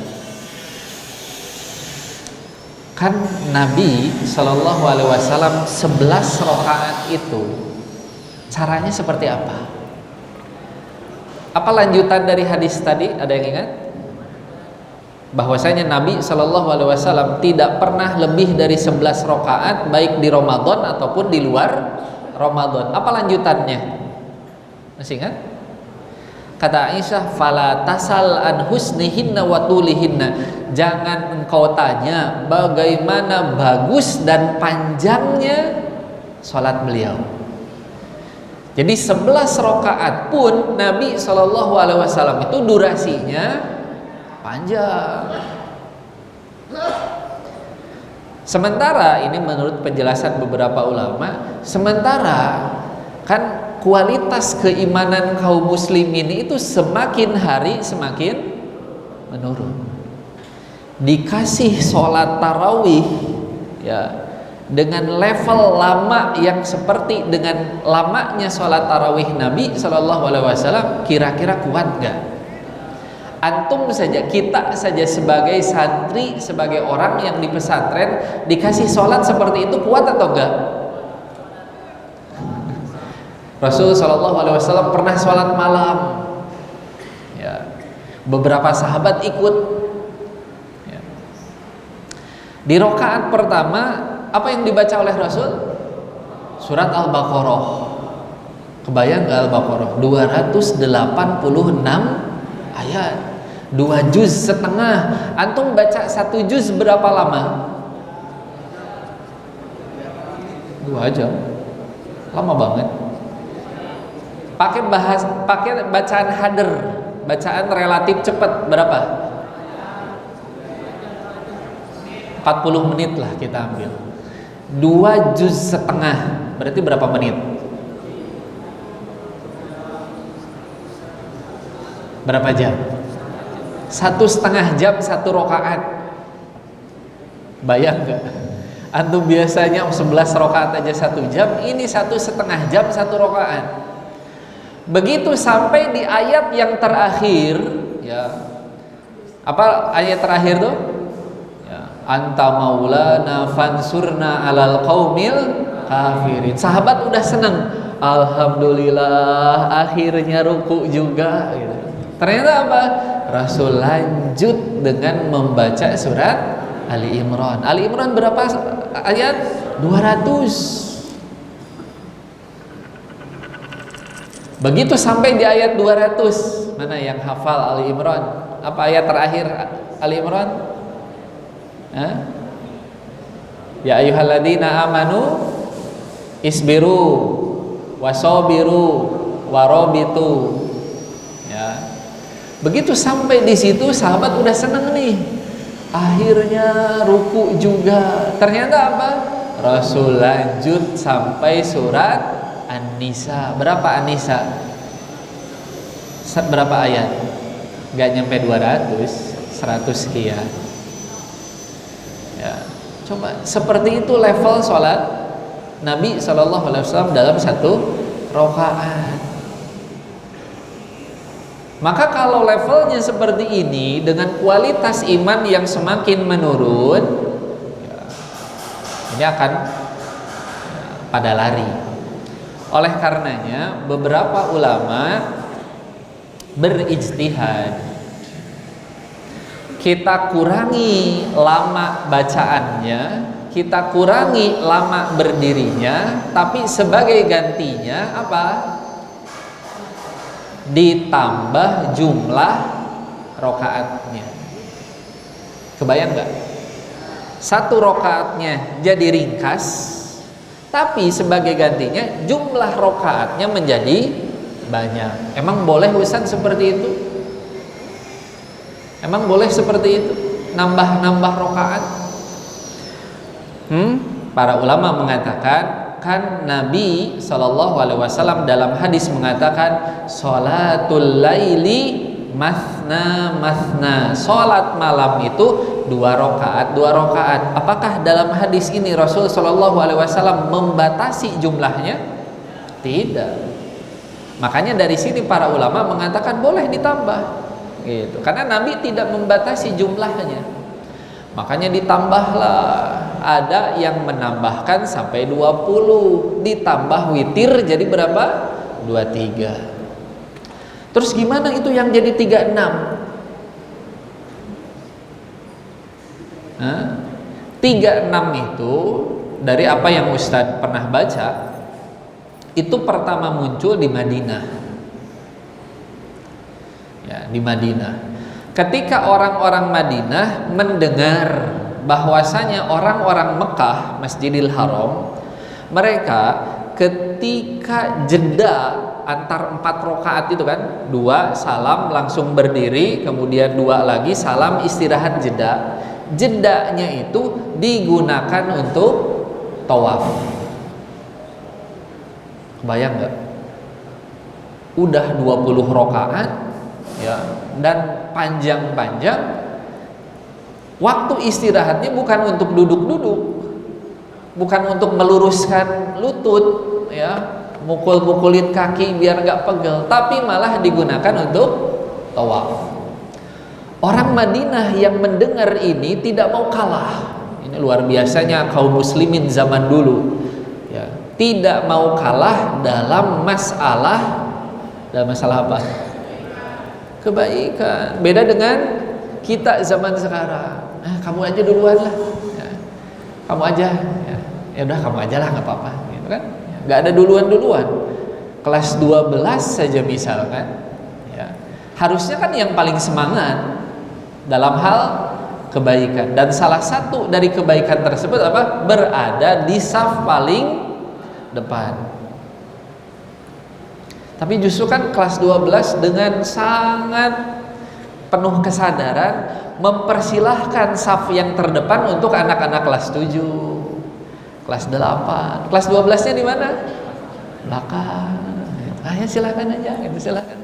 kan Nabi Shallallahu Alaihi Wasallam 11 rakaat itu caranya seperti apa? Apa lanjutan dari hadis tadi? Ada yang ingat? Bahwasanya Nabi Shallallahu Alaihi Wasallam tidak pernah lebih dari 11 rakaat, baik di Ramadan ataupun di luar Ramadan. Apa lanjutannya? Masih ingat? Kata Aisyah, fala tasal an husnihinna wa tulihinna. Jangan engkau tanya bagaimana bagus dan panjangnya salat beliau. Jadi 11 rakaat pun Nabi SAW itu durasinya panjang. Sementara ini menurut penjelasan beberapa ulama, sementara kan kualitas keimanan kaum muslimin itu semakin hari semakin menurun. Dikasih sholat tarawih ya dengan level lama yang seperti dengan lamanya sholat tarawih Nabi SAW, kira-kira kuat gak? Antum saja, kita saja sebagai santri, sebagai orang yang di pesantren dikasih sholat seperti itu, kuat atau enggak? Rasul SAW pernah sholat malam ya. Beberapa sahabat ikut ya. Di rakaat pertama apa yang dibaca oleh Rasul? Surat Al-Baqarah. Kebayang gak Al-Baqarah? 286 ayat, 2 juz setengah. Antum baca 1 juz berapa lama? 2 jam. Lama banget. Pakai bacaan hader, bacaan relatif cepat, berapa? 40 menit lah kita ambil. 2 juz setengah berarti berapa menit? Berapa jam? 1,5 jam 1 rakaat. Bayang gak? Antum biasanya 11 rakaat aja 1 jam, ini 1,5 jam 1 rakaat. Begitu sampai di ayat yang terakhir ya. Apa ayat terakhir tuh? Ya, anta maulana fansurna alal qaumil kafirin. Sahabat udah seneng, alhamdulillah akhirnya ruku juga gitu. Ternyata apa? Rasul lanjut dengan membaca surat Ali Imran. Ali Imran berapa ayat? 200. Begitu sampai di ayat 200, mana yang hafal Ali Imran? Apa ayat terakhir Ali Imran? Ya ayyuhalladzina amanu isbiru wasabiru warabitu. Ya. Begitu sampai di situ sahabat udah seneng nih. Akhirnya ruku juga. Ternyata apa? Rasul lanjut sampai surat An-Nisa. Berapa An-Nisa? Berapa ayat? Gak nyampe 200, 100 sekian. Ya, coba seperti itu level sholat Nabi SAW dalam 1 rakaat. Maka kalau levelnya seperti ini dengan kualitas iman yang semakin menurun, ya, ini akan pada lari. Oleh karenanya beberapa ulama berijtihad, kita kurangi lama bacaannya, kita kurangi lama berdirinya, tapi sebagai gantinya apa? Ditambah jumlah rokaatnya. Kebayang nggak? 1 rokaatnya jadi ringkas, tapi sebagai gantinya jumlah rokaatnya menjadi banyak. Emang boleh Ustaz seperti itu? Emang boleh seperti itu? Nambah-nambah rokaat? Para ulama mengatakan, kan Nabi SAW dalam hadis mengatakan sholatul laili mathna mathna, sholat malam itu 2 rakaat 2 rakaat. Apakah dalam hadis ini Rasul SAW membatasi jumlahnya? Tidak. Makanya dari sini para ulama mengatakan boleh ditambah gitu, karena Nabi tidak membatasi jumlahnya. Makanya ditambahlah, ada yang menambahkan sampai 20, ditambah witir jadi berapa? 23. Terus gimana itu yang jadi 36? 36 itu dari apa yang Ustadz pernah baca, itu pertama muncul di Madinah. ya, di Madinah. Ketika orang-orang Madinah mendengar bahwasanya orang-orang Mekah, Masjidil Haram, mereka ketika jeda antar 4 rakaat itu kan, 2 salam langsung berdiri, kemudian 2 lagi salam istirahat jeda. Jedanya itu digunakan untuk tawaf. Kebayang nggak? Udah 20 rakaat ya, dan panjang-panjang. Waktu istirahatnya bukan untuk duduk-duduk, bukan untuk meluruskan lutut ya, mukul-mukulin kaki biar nggak pegel, tapi malah digunakan untuk tawaf. Orang Madinah yang mendengar ini tidak mau kalah. Ini luar biasanya kaum muslimin zaman dulu ya, tidak mau kalah dalam masalah apa? Kebaikan. Beda dengan kita zaman sekarang. Kamu aja duluan lah ya. Kamu aja ya udah kamu aja lah, nggak apa-apa gitu kan. Nggak ada duluan-duluan. Kelas 12 saja misalkan ya, harusnya kan yang paling semangat dalam hal kebaikan, dan salah satu dari kebaikan tersebut apa? Berada di saf paling depan. Tapi justru kan kelas 12 dengan sangat penuh kesadaran mempersilahkan saf yang terdepan untuk anak-anak kelas 7, kelas 8. Kelas 12-nya di mana? Belakang. Ya silakan aja, gitu, silakan.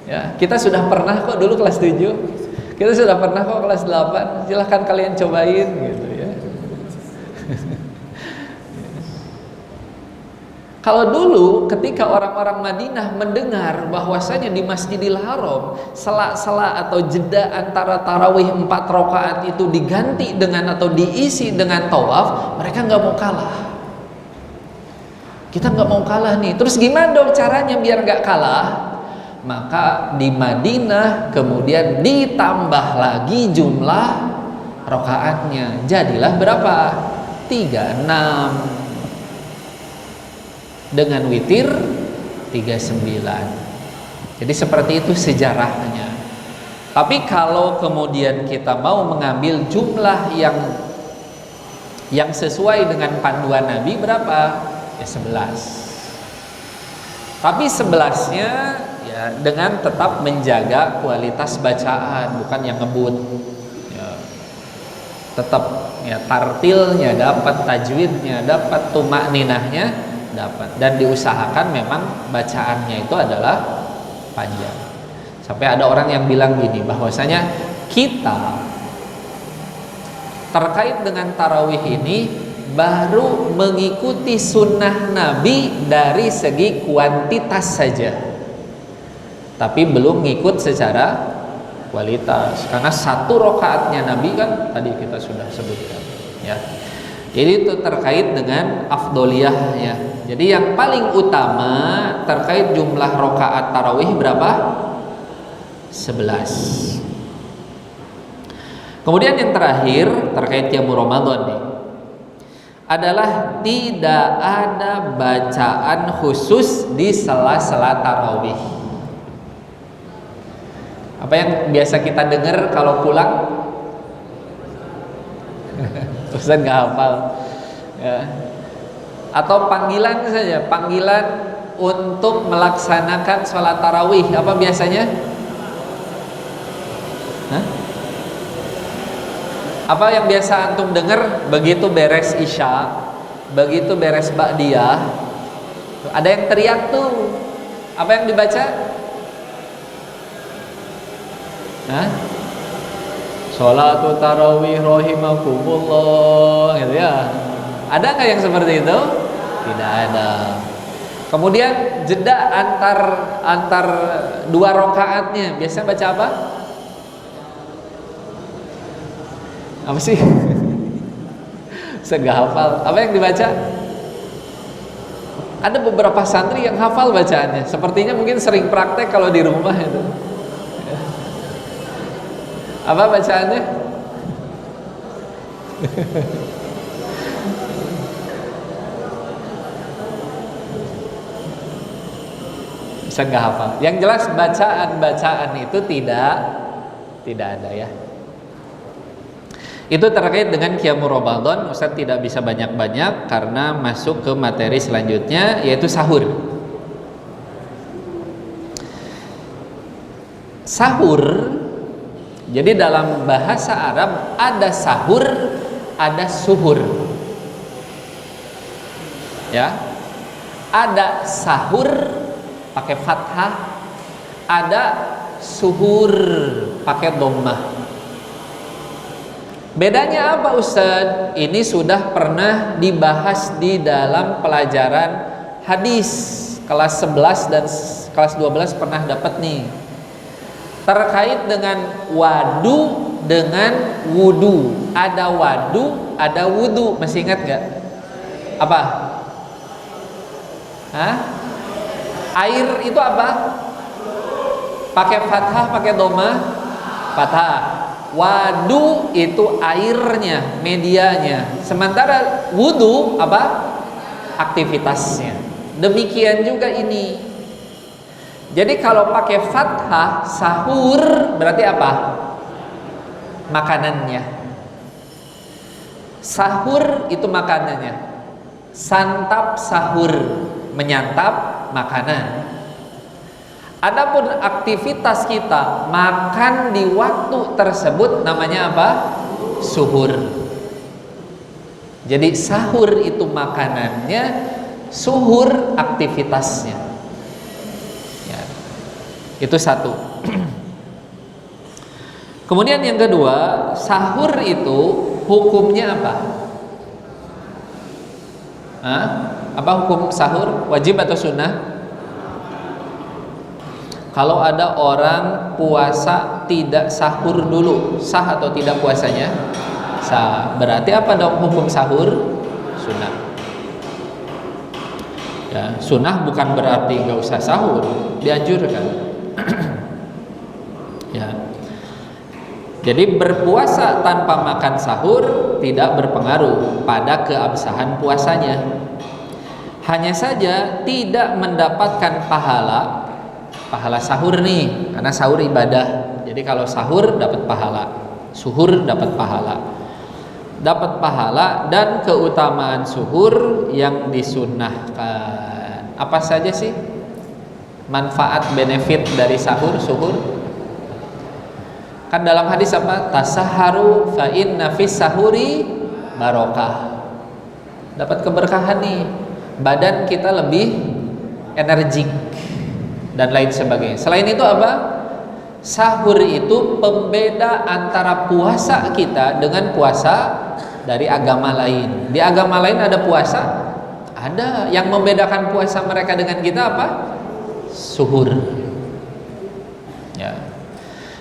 Ya, kita sudah pernah kok dulu kelas 7. Kita sudah pernah kok kelas 8. Silakan kalian cobain gitu ya. Kalau dulu ketika orang-orang Madinah mendengar bahwasanya di Masjidil Haram sela-sela atau jeda antara tarawih 4 rakaat itu diganti dengan atau diisi dengan tawaf, mereka nggak mau kalah. Kita nggak mau kalah nih. Terus gimana dong caranya biar nggak kalah? Maka di Madinah kemudian ditambah lagi jumlah rakaatnya. Jadilah berapa? 36. Dengan witir 39. Jadi seperti itu sejarahnya. Tapi kalau kemudian kita mau mengambil jumlah yang sesuai dengan panduan Nabi berapa? Ya 11. Tapi 11-nya ya dengan tetap menjaga kualitas bacaan, bukan yang ngebut. Ya, tetap ya tartilnya dapat, tajwidnya dapat, tumakninahnya dapat, dan diusahakan memang bacaannya itu adalah panjang. Sampai ada orang yang bilang gini, bahwasanya kita terkait dengan tarawih ini baru mengikuti sunnah Nabi dari segi kuantitas saja, tapi belum ngikut secara kualitas, karena 1 rakaatnya Nabi kan tadi kita sudah sebutkan ya. Jadi itu terkait dengan afdoliyah ya. Jadi yang paling utama terkait jumlah rakaat tarawih berapa? 11. Kemudian yang terakhir terkait Qiyamul Ramadan nih, adalah tidak ada bacaan khusus di sela-sela tarawih. Apa yang biasa kita dengar kalau pulang? Ustaz nggak hafal ya. Atau panggilan saja, panggilan untuk melaksanakan sholat tarawih, apa biasanya? Hah? Apa yang biasa antum dengar begitu beres isya, begitu beres ba'diyah, ada yang teriak tuh, apa yang dibaca? Hah? Sholatu tarawih rahimakumullah gitu ya. Ada nggak yang seperti itu? Tidak ada. Kemudian jeda antar 2 rakaatnya biasanya baca apa? Apa sih? Saya nggak hafal. Apa yang dibaca? Ada beberapa santri yang hafal bacaannya. Sepertinya mungkin sering praktek kalau di rumah itu. Apa bacaannya? Ustaz nggak hafal. Yang jelas bacaan itu tidak ada ya. Itu terkait dengan Qiyamul Ramadan. Ustaz tidak bisa banyak-banyak karena masuk ke materi selanjutnya, yaitu sahur. Sahur, jadi dalam bahasa Arab ada sahur, ada suhur. Ya. Ada sahur pakai fathah, ada suhur pakai dhammah. Bedanya apa Ustaz? Ini sudah pernah dibahas di dalam pelajaran hadis kelas 11 dan kelas 12 pernah dapat nih. Terkait dengan wadu dengan wudu. Ada wadu, ada wudu. Masih ingat gak? Apa? Hah? Air itu apa? Pakai fathah, pakai dhammah? Fathah. Wadu itu airnya, medianya. Sementara wudu apa? Aktivitasnya. Demikian juga ini. Jadi kalau pakai fathah, sahur berarti apa? Makanannya. Sahur itu makanannya. Santap sahur, menyantap makanan. Adapun aktivitas kita makan di waktu tersebut namanya apa? Suhur. Jadi sahur itu makanannya, suhur aktivitasnya. Ya. Itu satu. Kemudian yang kedua, sahur itu hukumnya apa? Hah? Apa hukum sahur? Wajib atau sunnah? Kalau ada orang puasa tidak sahur dulu, sah atau tidak puasanya? Sah. Berarti apa dong hukum sahur? Sunnah. Ya, sunnah bukan berarti nggak usah sahur, dianjurkan. Ya. Jadi berpuasa tanpa makan sahur tidak berpengaruh pada keabsahan puasanya. Hanya saja tidak mendapatkan pahala sahur nih, karena sahur ibadah. Jadi kalau sahur dapat pahala, suhur dapat pahala. Dapat pahala dan keutamaan suhur yang disunnahkan. Apa saja sih manfaat benefit dari sahur, suhur? Kan dalam hadis apa? Tasaharu fa inna fis sahuri barokah. Dapat keberkahan nih. Badan kita lebih energik dan lain sebagainya. Selain itu apa? Sahur itu pembeda antara puasa kita dengan puasa dari agama lain. Di agama lain ada puasa? Ada. Yang membedakan puasa mereka dengan kita apa? Suhur. Ya.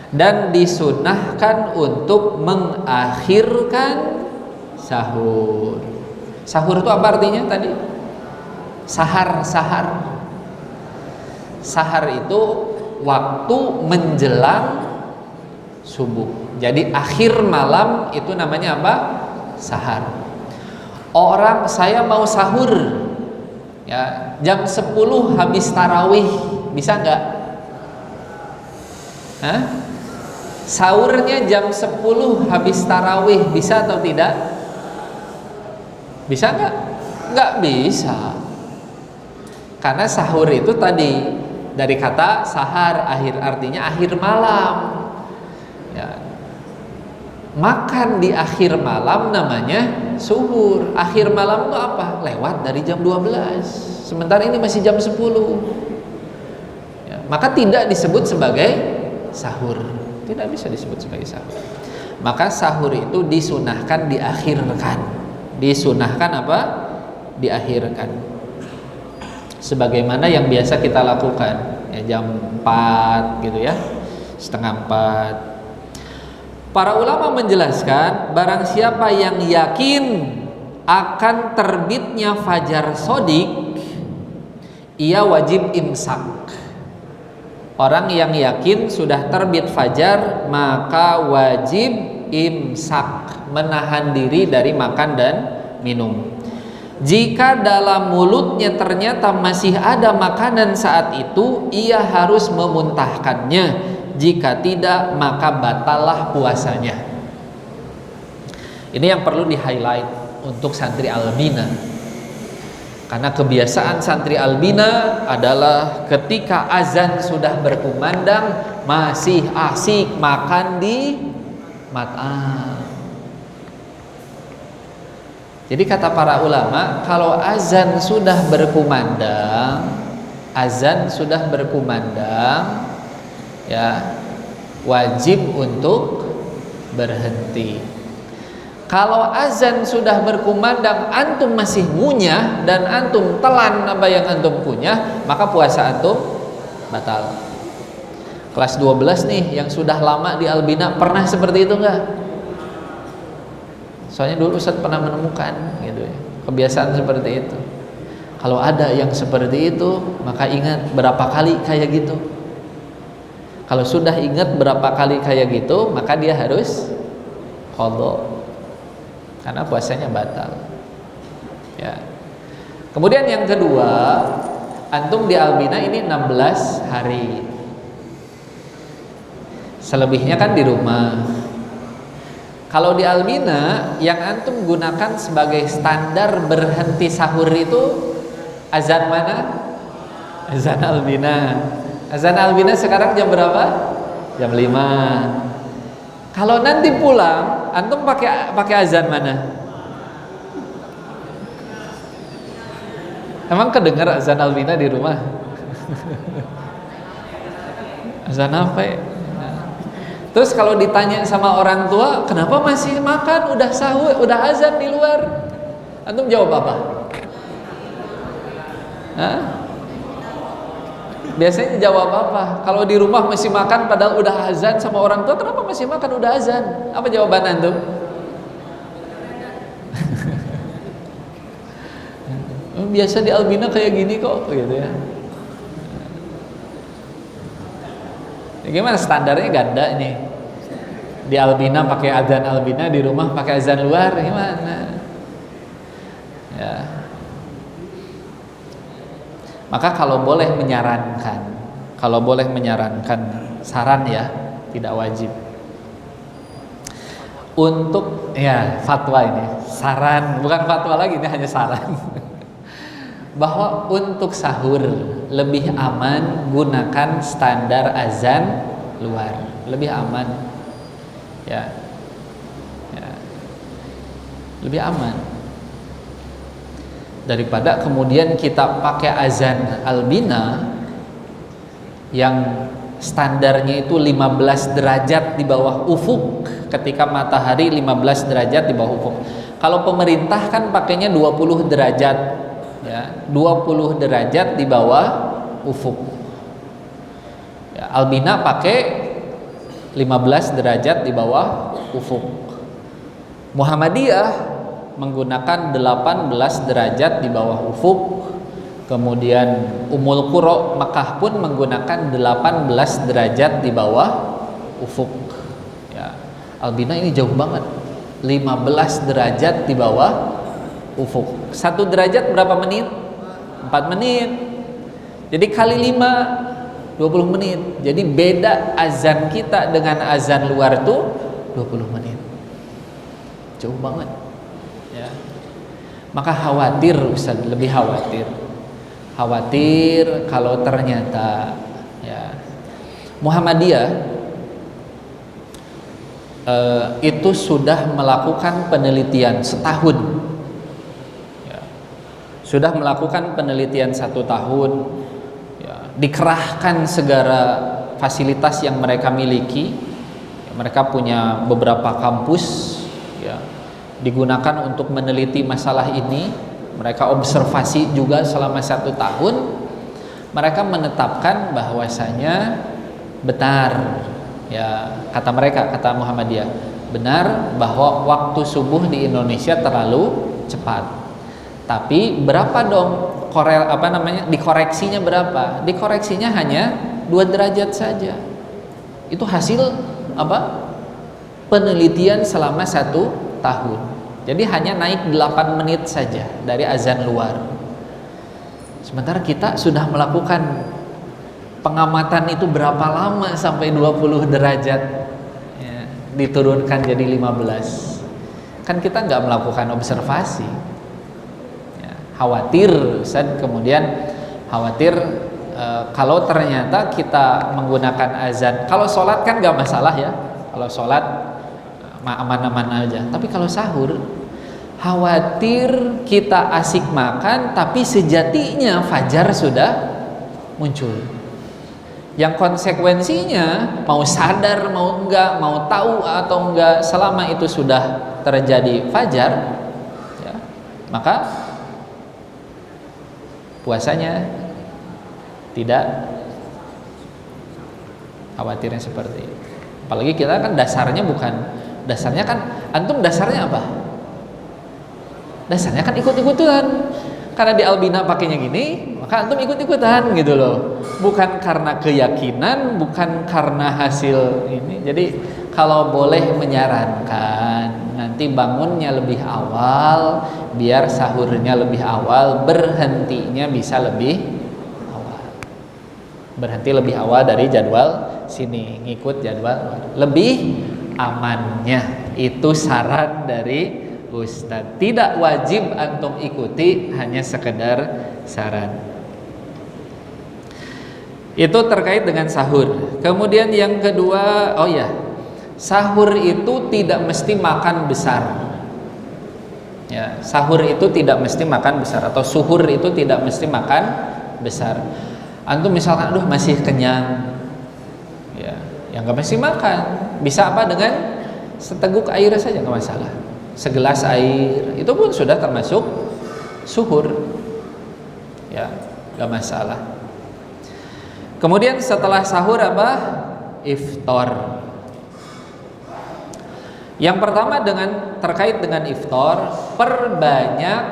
Dan disunnahkan untuk mengakhirkan sahur. Sahur itu apa artinya tadi? Sahar. Sahar itu waktu menjelang subuh. Jadi akhir malam itu namanya apa? Sahar. Orang saya mau sahur ya, jam 10 habis tarawih, bisa nggak? Hah? Sahurnya jam 10 habis tarawih, bisa atau tidak? Bisa nggak? Nggak bisa. Karena sahur itu tadi dari kata sahar, akhir artinya akhir malam. Ya. Makan di akhir malam namanya suhur. Akhir malam itu apa? Lewat dari jam 12. Sementara ini masih jam 10. Ya. Maka tidak disebut sebagai sahur. Tidak bisa disebut sebagai sahur. Maka sahur itu disunahkan diakhirkan. Disunahkan apa? Diakhirkan. Sebagaimana yang biasa kita lakukan ya, jam 4 gitu ya, setengah 4. Para ulama menjelaskan barang siapa yang yakin akan terbitnya fajar sodik, ia wajib imsak. Orang yang yakin sudah terbit fajar maka wajib imsak, menahan diri dari makan dan minum. Jika dalam mulutnya ternyata masih ada makanan saat itu, ia harus memuntahkannya. Jika tidak, maka batallah puasanya. Ini yang perlu di-highlight untuk santri albina. Karena kebiasaan santri albina adalah ketika azan sudah berkumandang masih asik makan di mat'am. Jadi kata para ulama, kalau azan sudah berkumandang, ya wajib untuk berhenti. Kalau azan sudah berkumandang, antum masih ngunyah dan antum telan apa yang antum punya, maka puasa antum batal. Kelas 12 nih yang sudah lama di albina, pernah seperti itu enggak? Soalnya dulu Ustaz pernah menemukan gitu ya, kebiasaan seperti itu. Kalau ada yang seperti itu, maka ingat berapa kali kayak gitu. Kalau sudah ingat berapa kali kayak gitu, maka dia harus qadha, karena puasanya batal. Ya. Kemudian yang kedua, antum di albina ini 16 hari. Selebihnya kan di rumah. Kalau di albina yang antum gunakan sebagai standar berhenti sahur itu azan mana? Azan albina. Azan albina sekarang jam berapa? Jam 5. Kalau nanti pulang, antum pakai azan mana? Emang kedengar azan albina di rumah? Azan apa ya? Terus kalau ditanya sama orang tua, kenapa masih makan? Udah sahur, udah azan di luar. Antum jawab apa? Hah? Biasanya jawab apa? Kalau di rumah masih makan padahal udah azan sama orang tua, kenapa masih makan udah azan? Apa jawaban antum? Biasa di albina kayak gini kok, gitu ya. Gimana standarnya ganda nih? Di albina pakai azan albina, di rumah pakai azan luar, gimana? Ya. Maka kalau boleh menyarankan, saran ya, tidak wajib. Untuk ya fatwa ini, saran, bukan fatwa lagi, ini hanya saran. Bahwa untuk sahur lebih aman gunakan standar azan luar, lebih aman, ya, lebih aman daripada kemudian kita pakai azan albina yang standarnya itu 15 derajat di bawah ufuk, ketika matahari 15 derajat di bawah ufuk. Kalau pemerintah kan pakainya 20 derajat, ya, 20 derajat di bawah ufuk. Ya, albina pakai 15 derajat di bawah ufuk. Muhammadiyah menggunakan 18 derajat di bawah ufuk. Kemudian Ummul Qura Makkah pun menggunakan 18 derajat di bawah ufuk. Ya, albina ini jauh banget, 15 derajat di bawah ufuk. 1 derajat berapa menit? 4 menit. Jadi kali 5 20 menit. Jadi beda azan kita dengan azan luar tuh 20 menit. Jauh banget. Ya. Maka khawatir Ustaz, lebih khawatir. Khawatir kalau ternyata ya Muhammadiyah itu sudah melakukan penelitian setahun. Sudah melakukan penelitian 1 tahun, ya, dikerahkan segala fasilitas yang mereka miliki. Ya, mereka punya beberapa kampus, ya, digunakan untuk meneliti masalah ini. Mereka observasi juga selama 1 tahun. Mereka menetapkan bahwasanya benar, ya, kata mereka, kata Muhammadiyah, benar bahwa waktu subuh di Indonesia terlalu cepat. Tapi berapa dong dikoreksinya berapa? Dikoreksinya hanya 2 derajat saja. Itu hasil apa? Penelitian selama 1 tahun. Jadi hanya naik 8 menit saja dari azan luar. Sementara kita sudah melakukan pengamatan itu berapa lama sampai 20 derajat ya, diturunkan jadi 15. Kan kita nggak melakukan observasi ya, khawatir Ustaz, kemudian khawatir kalau ternyata kita menggunakan azan, kalau sholat kan nggak masalah ya, kalau sholat aman-aman aja, tapi kalau sahur khawatir kita asik makan tapi sejatinya fajar sudah muncul, yang konsekuensinya mau sadar mau enggak, mau tahu atau enggak, selama itu sudah terjadi fajar ya, maka puasanya tidak, khawatirnya seperti itu. Apalagi kita kan dasarnya kan antum dasarnya apa? Dasarnya kan ikut-ikutan. Karena di Albina pakainya gini, maka antum ikut-ikutan gitu loh. Bukan karena keyakinan, bukan karena hasil ini. Jadi kalau boleh menyarankan, nanti bangunnya lebih awal biar sahurnya lebih awal, berhentinya bisa lebih awal. Berhenti lebih awal dari jadwal sini, ngikut jadwal. Lebih amannya, itu saran dari Ustadz. Tidak wajib antum ikuti, hanya sekedar saran. Itu terkait dengan sahur. Kemudian yang kedua, oh ya, sahur itu tidak mesti makan besar. Ya, sahur itu tidak mesti makan besar, atau suhur itu tidak mesti makan besar. Antum misalkan, aduh masih kenyang, ya, yang nggak mesti makan. Bisa apa, dengan seteguk air saja nggak masalah. Segelas air itu pun sudah termasuk suhur, ya, nggak masalah. Kemudian setelah sahur apa? Iftar. Yang pertama terkait dengan iftar, perbanyak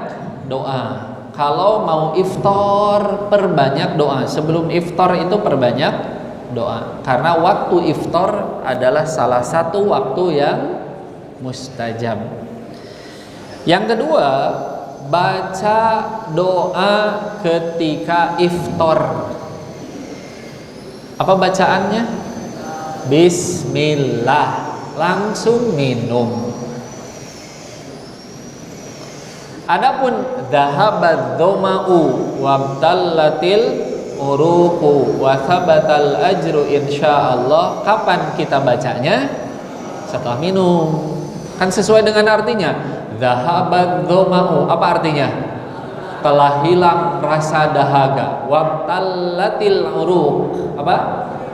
doa. Kalau mau iftar, perbanyak doa. Sebelum iftar itu perbanyak doa, karena waktu iftar adalah salah satu waktu yang mustajab. Yang kedua, baca doa ketika iftar. Apa bacaannya? Bismillah, langsung minum. Adapun dhahabadz dzama'u wabtallatil uruqu wa thabatal ajru insyaallah. Kapan kita bacanya? Setelah minum. Kan sesuai dengan artinya. Dhahabadz dzama'u, apa artinya? Telah hilang rasa dahaga. Wabtallatil uruq, apa?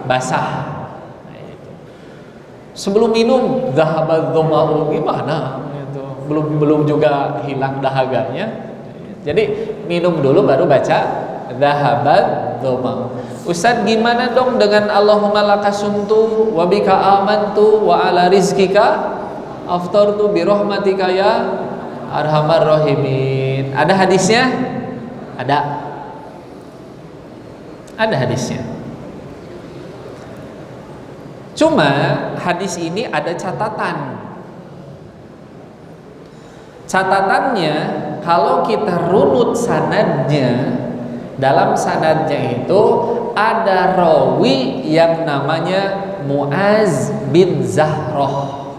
Basah. Sebelum minum dhahabadz dzama'u gimana? Belum juga hilang dahaganya. Jadi minum dulu baru baca dhahabadz dzama'u. Ustaz, gimana dong dengan Allahumma lakasumtu wa bika amantu wa ala rizkika aftartu bi rahmatika ya arhamar rahimin? Ada hadisnya? Ada hadisnya. Cuma hadis ini ada catatan. Catatannya, kalau kita runut sanadnya, dalam sanadnya itu ada rawi yang namanya Muaz bin Zahrah.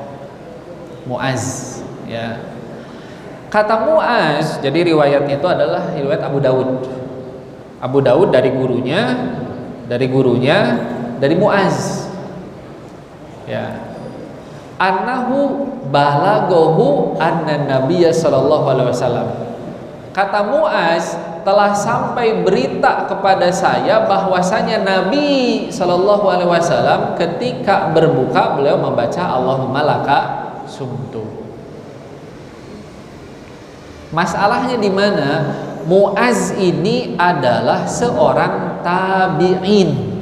Muaz, ya. Kata Muaz, jadi riwayatnya itu adalah riwayat Abu Daud. Abu Daud dari gurunya dari Muaz. Ya. Annahu balaghahu anna Nabiyya sallallahu alaihi wasallam. Kata Muaz, telah sampai berita kepada saya bahwasanya Nabi sallallahu alaihi wasallam ketika berbuka beliau membaca Allahumma laka sumtu. Masalahnya di mana? Muaz ini adalah seorang tabi'in.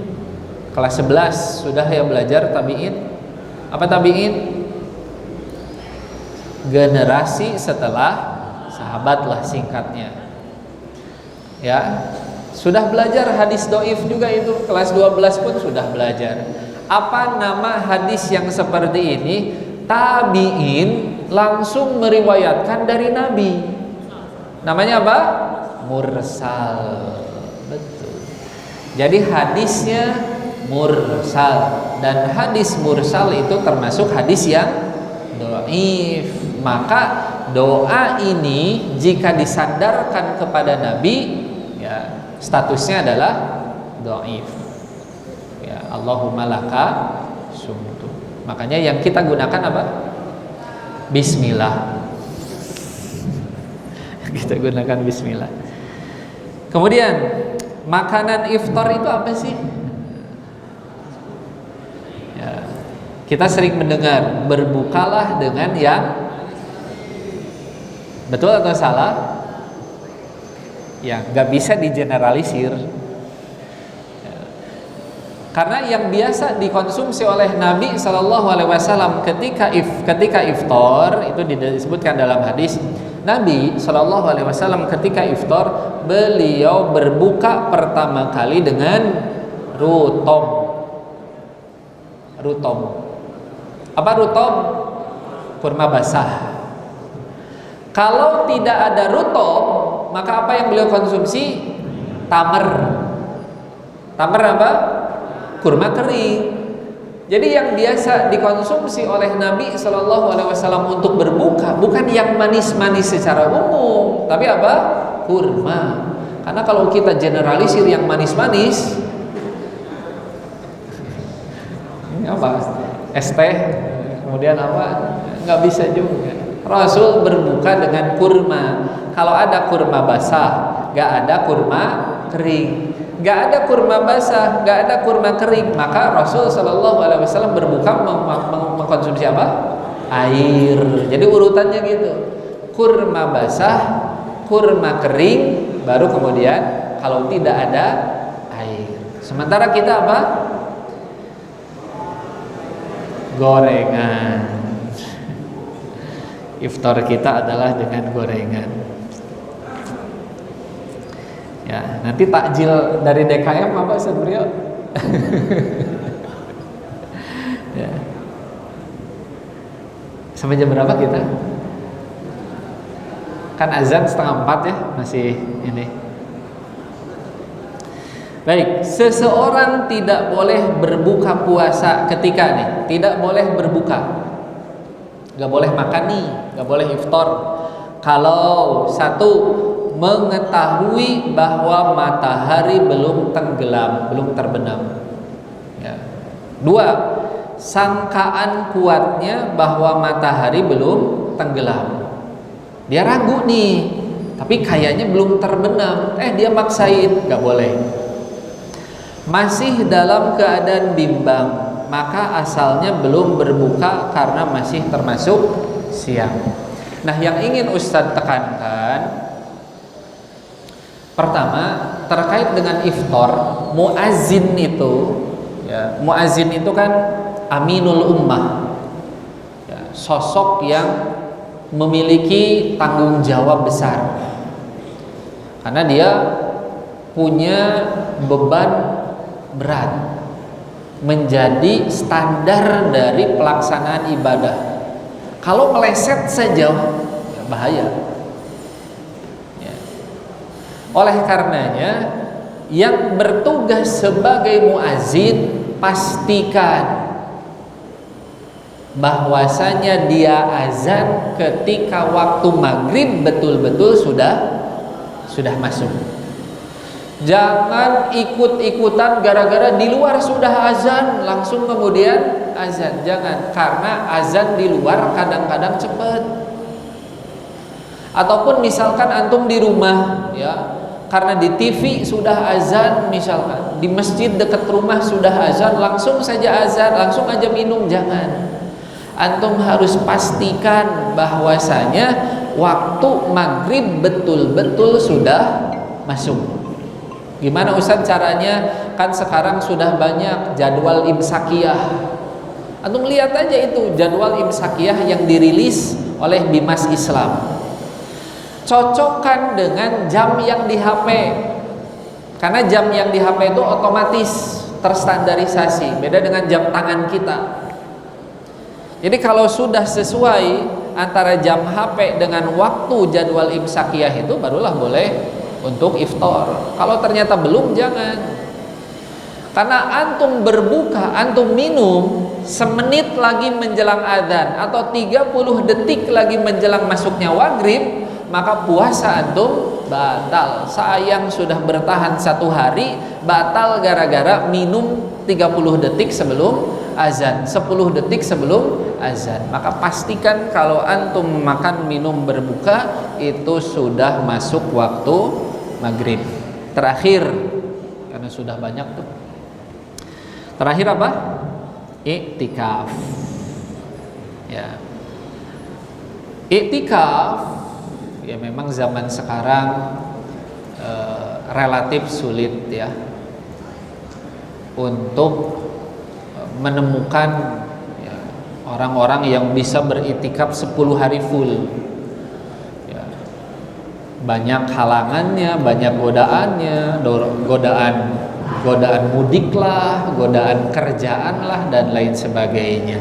Kelas 11 sudah ya belajar tabi'in. Apa tabi'in? Generasi setelah sahabat lah singkatnya. Ya, sudah belajar hadis doif juga itu, kelas 12 pun sudah belajar. Apa nama hadis yang seperti ini? tabi'in langsung meriwayatkan dari Nabi. Namanya apa? Mursal. Betul. Jadi hadisnya mursal, dan hadis mursal itu termasuk hadis yang dhaif. Maka doa ini jika disandarkan kepada Nabi, ya statusnya adalah dhaif. Ya, Allahumma laka sumtu. Makanya yang kita gunakan apa? Bismillah. Kita gunakan bismillah. Kemudian makanan iftar itu apa sih? Ya, kita sering mendengar berbukalah dengan yang betul atau salah? Ya, nggak bisa digeneralisir. Ya. Karena yang biasa dikonsumsi oleh Nabi Shallallahu Alaihi Wasallam ketika iftar itu disebutkan dalam hadis. Nabi Shallallahu Alaihi Wasallam ketika iftar beliau berbuka pertama kali dengan rutom. Apa rutom? Kurma basah. Kalau tidak ada rutom, maka apa yang beliau konsumsi? Tamar. Tamar apa? Kurma kering. Jadi yang biasa dikonsumsi oleh Nabi Shallallahu Alaihi Wasallam untuk berbuka bukan yang manis-manis secara umum, tapi apa? Kurma. Karena kalau kita generalisir yang manis-manis, ini apa? Es teh, kemudian apa? Nggak bisa juga. Rasul berbuka dengan kurma. Kalau ada kurma basah, nggak ada kurma kering. Nggak ada kurma basah, nggak ada kurma kering, maka Rasul Shallallahu Alaihi Wasallam berbuka mengkonsumsi apa? Air. Jadi urutannya gitu. Kurma basah, kurma kering, baru kemudian kalau tidak ada air. Sementara kita apa? Gorengan. Iftar kita adalah dengan gorengan. Ya, nanti takjil dari DKM apa Ustaz Brio? Ya. Sampai jam berapa kita? Kan azan 3:30 ya, masih ini. Baik, seseorang tidak boleh berbuka puasa ketika tidak boleh berbuka. Gak boleh makan nih, gak boleh iftar. Kalau satu, mengetahui bahwa matahari belum tenggelam, belum terbenam. Ya. Dua, sangkaan kuatnya bahwa matahari belum tenggelam. Dia ragu nih, tapi kayaknya belum terbenam. Dia maksain, gak boleh. Masih dalam keadaan bimbang, maka asalnya belum berbuka karena masih termasuk siang. Nah, yang ingin Ustadz tekankan, pertama, terkait dengan iftar, muazin itu, ya, muazin itu kan aminul ummah, ya, sosok yang memiliki tanggung jawab besar, karena dia punya beban berat, menjadi standar dari pelaksanaan ibadah. Kalau meleset saja, ya bahaya. Oleh karenanya, yang bertugas sebagai muazin, pastikan bahwasanya dia azan ketika waktu maghrib betul-betul sudah masuk. Jangan ikut-ikutan gara-gara di luar sudah azan langsung kemudian azan. Jangan, karena azan di luar kadang-kadang cepat. Ataupun misalkan antum di rumah, ya, karena di TV sudah azan, misalkan di masjid dekat rumah sudah azan, langsung saja azan, langsung aja minum. Jangan. Antum harus pastikan bahwasanya waktu maghrib betul-betul sudah masuk. Gimana Ustaz caranya? Kan sekarang sudah banyak jadwal imsakiyah. Antum lihat aja itu jadwal imsakiyah yang dirilis oleh Bimas Islam. Cocokkan dengan jam yang di HP. Karena jam yang di HP itu otomatis terstandarisasi, beda dengan jam tangan kita. Jadi kalau sudah sesuai antara jam HP dengan waktu jadwal imsakiyah itu barulah boleh untuk iftar. Kalau ternyata belum, jangan. Karena antum berbuka, antum minum semenit lagi menjelang adzan atau 30 detik lagi menjelang masuknya maghrib, maka puasa antum batal. Sayang sudah bertahan 1 hari, batal gara-gara minum 30 detik sebelum azan, 10 detik sebelum azan. Maka pastikan kalau antum makan minum berbuka itu sudah masuk waktu maghrib terakhir, karena sudah banyak tuh. Terakhir apa? Iktikaf. Ya. Iktikaf ya memang zaman sekarang relatif sulit ya untuk menemukan ya, orang-orang yang bisa beriktikaf 10 hari full ya. Banyak halangannya, banyak godaannya, godaan mudik lah, godaan kerjaan lah, dan lain sebagainya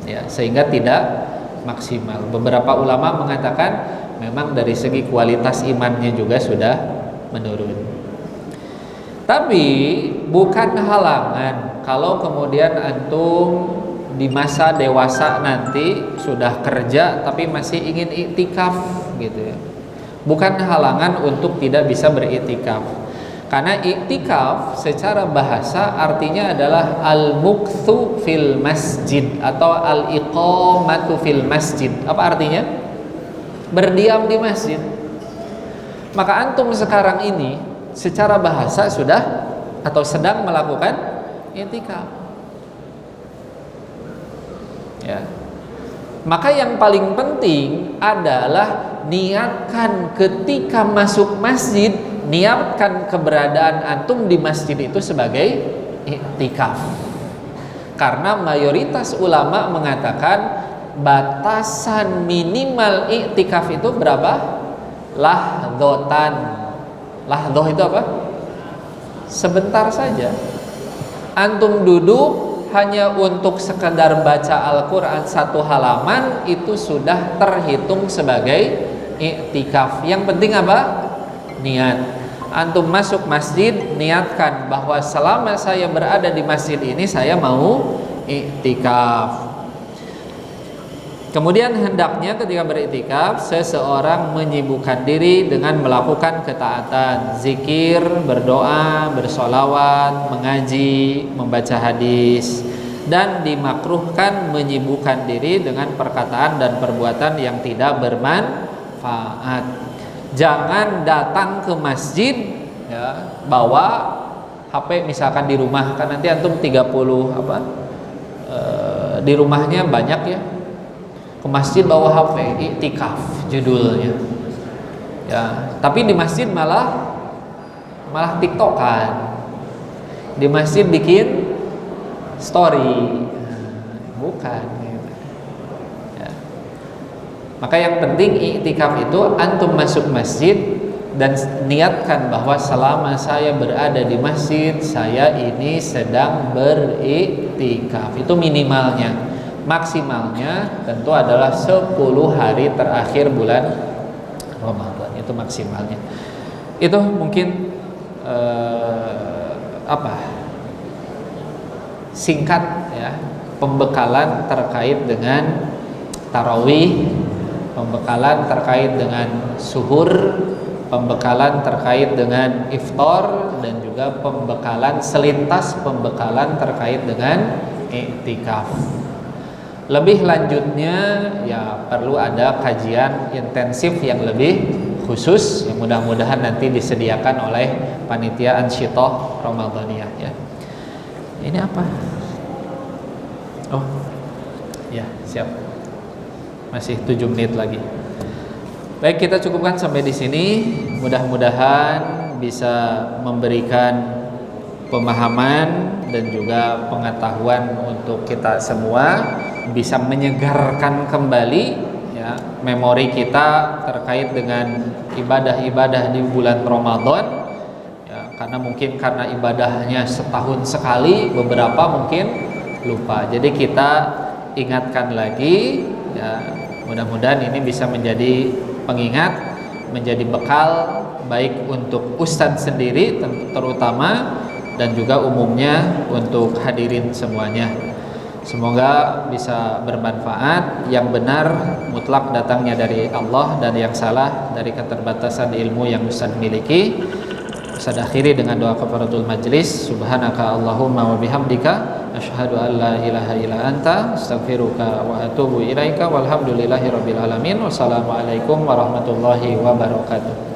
ya, sehingga tidak maksimal. Beberapa ulama mengatakan memang dari segi kualitas imannya juga sudah menurun. Tapi bukan halangan kalau kemudian antum di masa dewasa nanti sudah kerja tapi masih ingin iktikaf gitu ya. Bukan halangan untuk tidak bisa beriktikaf. Karena iktikaf secara bahasa artinya adalah al-mukthu fil masjid atau al-iqamatu fil masjid. Apa artinya? Berdiam di masjid. Maka antum sekarang ini secara bahasa sudah atau sedang melakukan iktikaf. Ya. Maka yang paling penting adalah niatkan ketika masuk masjid, niatkan keberadaan antum di masjid itu sebagai iktikaf. Karena mayoritas ulama mengatakan batasan minimal iktikaf itu berapa? Lahdhotan. Lahdhoh itu apa? Sebentar saja. Antum duduk hanya untuk sekedar baca Al-Quran 1 halaman itu sudah terhitung sebagai iktikaf. Yang penting apa? Niat. Antum masuk masjid, niatkan bahwa selama saya berada di masjid ini saya mau iktikaf. Kemudian hendaknya ketika beriktikaf seseorang menyibukkan diri dengan melakukan ketaatan, zikir, berdoa, bersolawat, mengaji, membaca hadis, dan dimakruhkan menyibukkan diri dengan perkataan dan perbuatan yang tidak bermanfaat. Jangan datang ke masjid ya, bawa HP misalkan di rumah, kan nanti antum 30 di rumahnya banyak ya. Ke masjid bawa HP, iktikaf judulnya. Ya, tapi di masjid malah TikTokan. Di masjid bikin story. Bukan gitu. Ya. Maka yang penting iktikaf itu antum masuk masjid dan niatkan bahwa selama saya berada di masjid, saya ini sedang beriktikaf. Itu minimalnya. Maksimalnya tentu adalah 10 hari terakhir bulan Ramadan. Itu maksimalnya. Itu mungkin singkat ya, pembekalan terkait dengan tarawih, pembekalan terkait dengan suhur, pembekalan terkait dengan iftar, dan juga pembekalan selintas pembekalan terkait dengan iktikaf. Lebih lanjutnya ya perlu ada kajian intensif yang lebih khusus yang mudah-mudahan nanti disediakan oleh panitia Ansyitoh Ramadaniyah ya. Ini apa? Oh ya, siap. Masih 7 menit lagi. Baik, kita cukupkan sampai di sini. Mudah-mudahan bisa memberikan pemahaman dan juga pengetahuan untuk kita semua, bisa menyegarkan kembali ya memori kita terkait dengan ibadah-ibadah di bulan Ramadan ya, karena ibadahnya setahun sekali, beberapa mungkin lupa. Jadi kita ingatkan lagi ya. Mudah-mudahan ini bisa menjadi pengingat, menjadi bekal baik untuk ustadz sendiri terutama dan juga umumnya untuk hadirin semuanya. Semoga bisa bermanfaat. Yang benar mutlak datangnya dari Allah dan yang salah dari keterbatasan ilmu yang Ustaz miliki. Ustaz akhiri dengan doa kafaratul majlis. Subhanaka Allahumma wa bihamdika asyhadu an la ilaha illa anta astaghfiruka wa atubu ilaika walhamdulillahi rabbil alamin. Wassalamualaikum warahmatullahi wabarakatuh.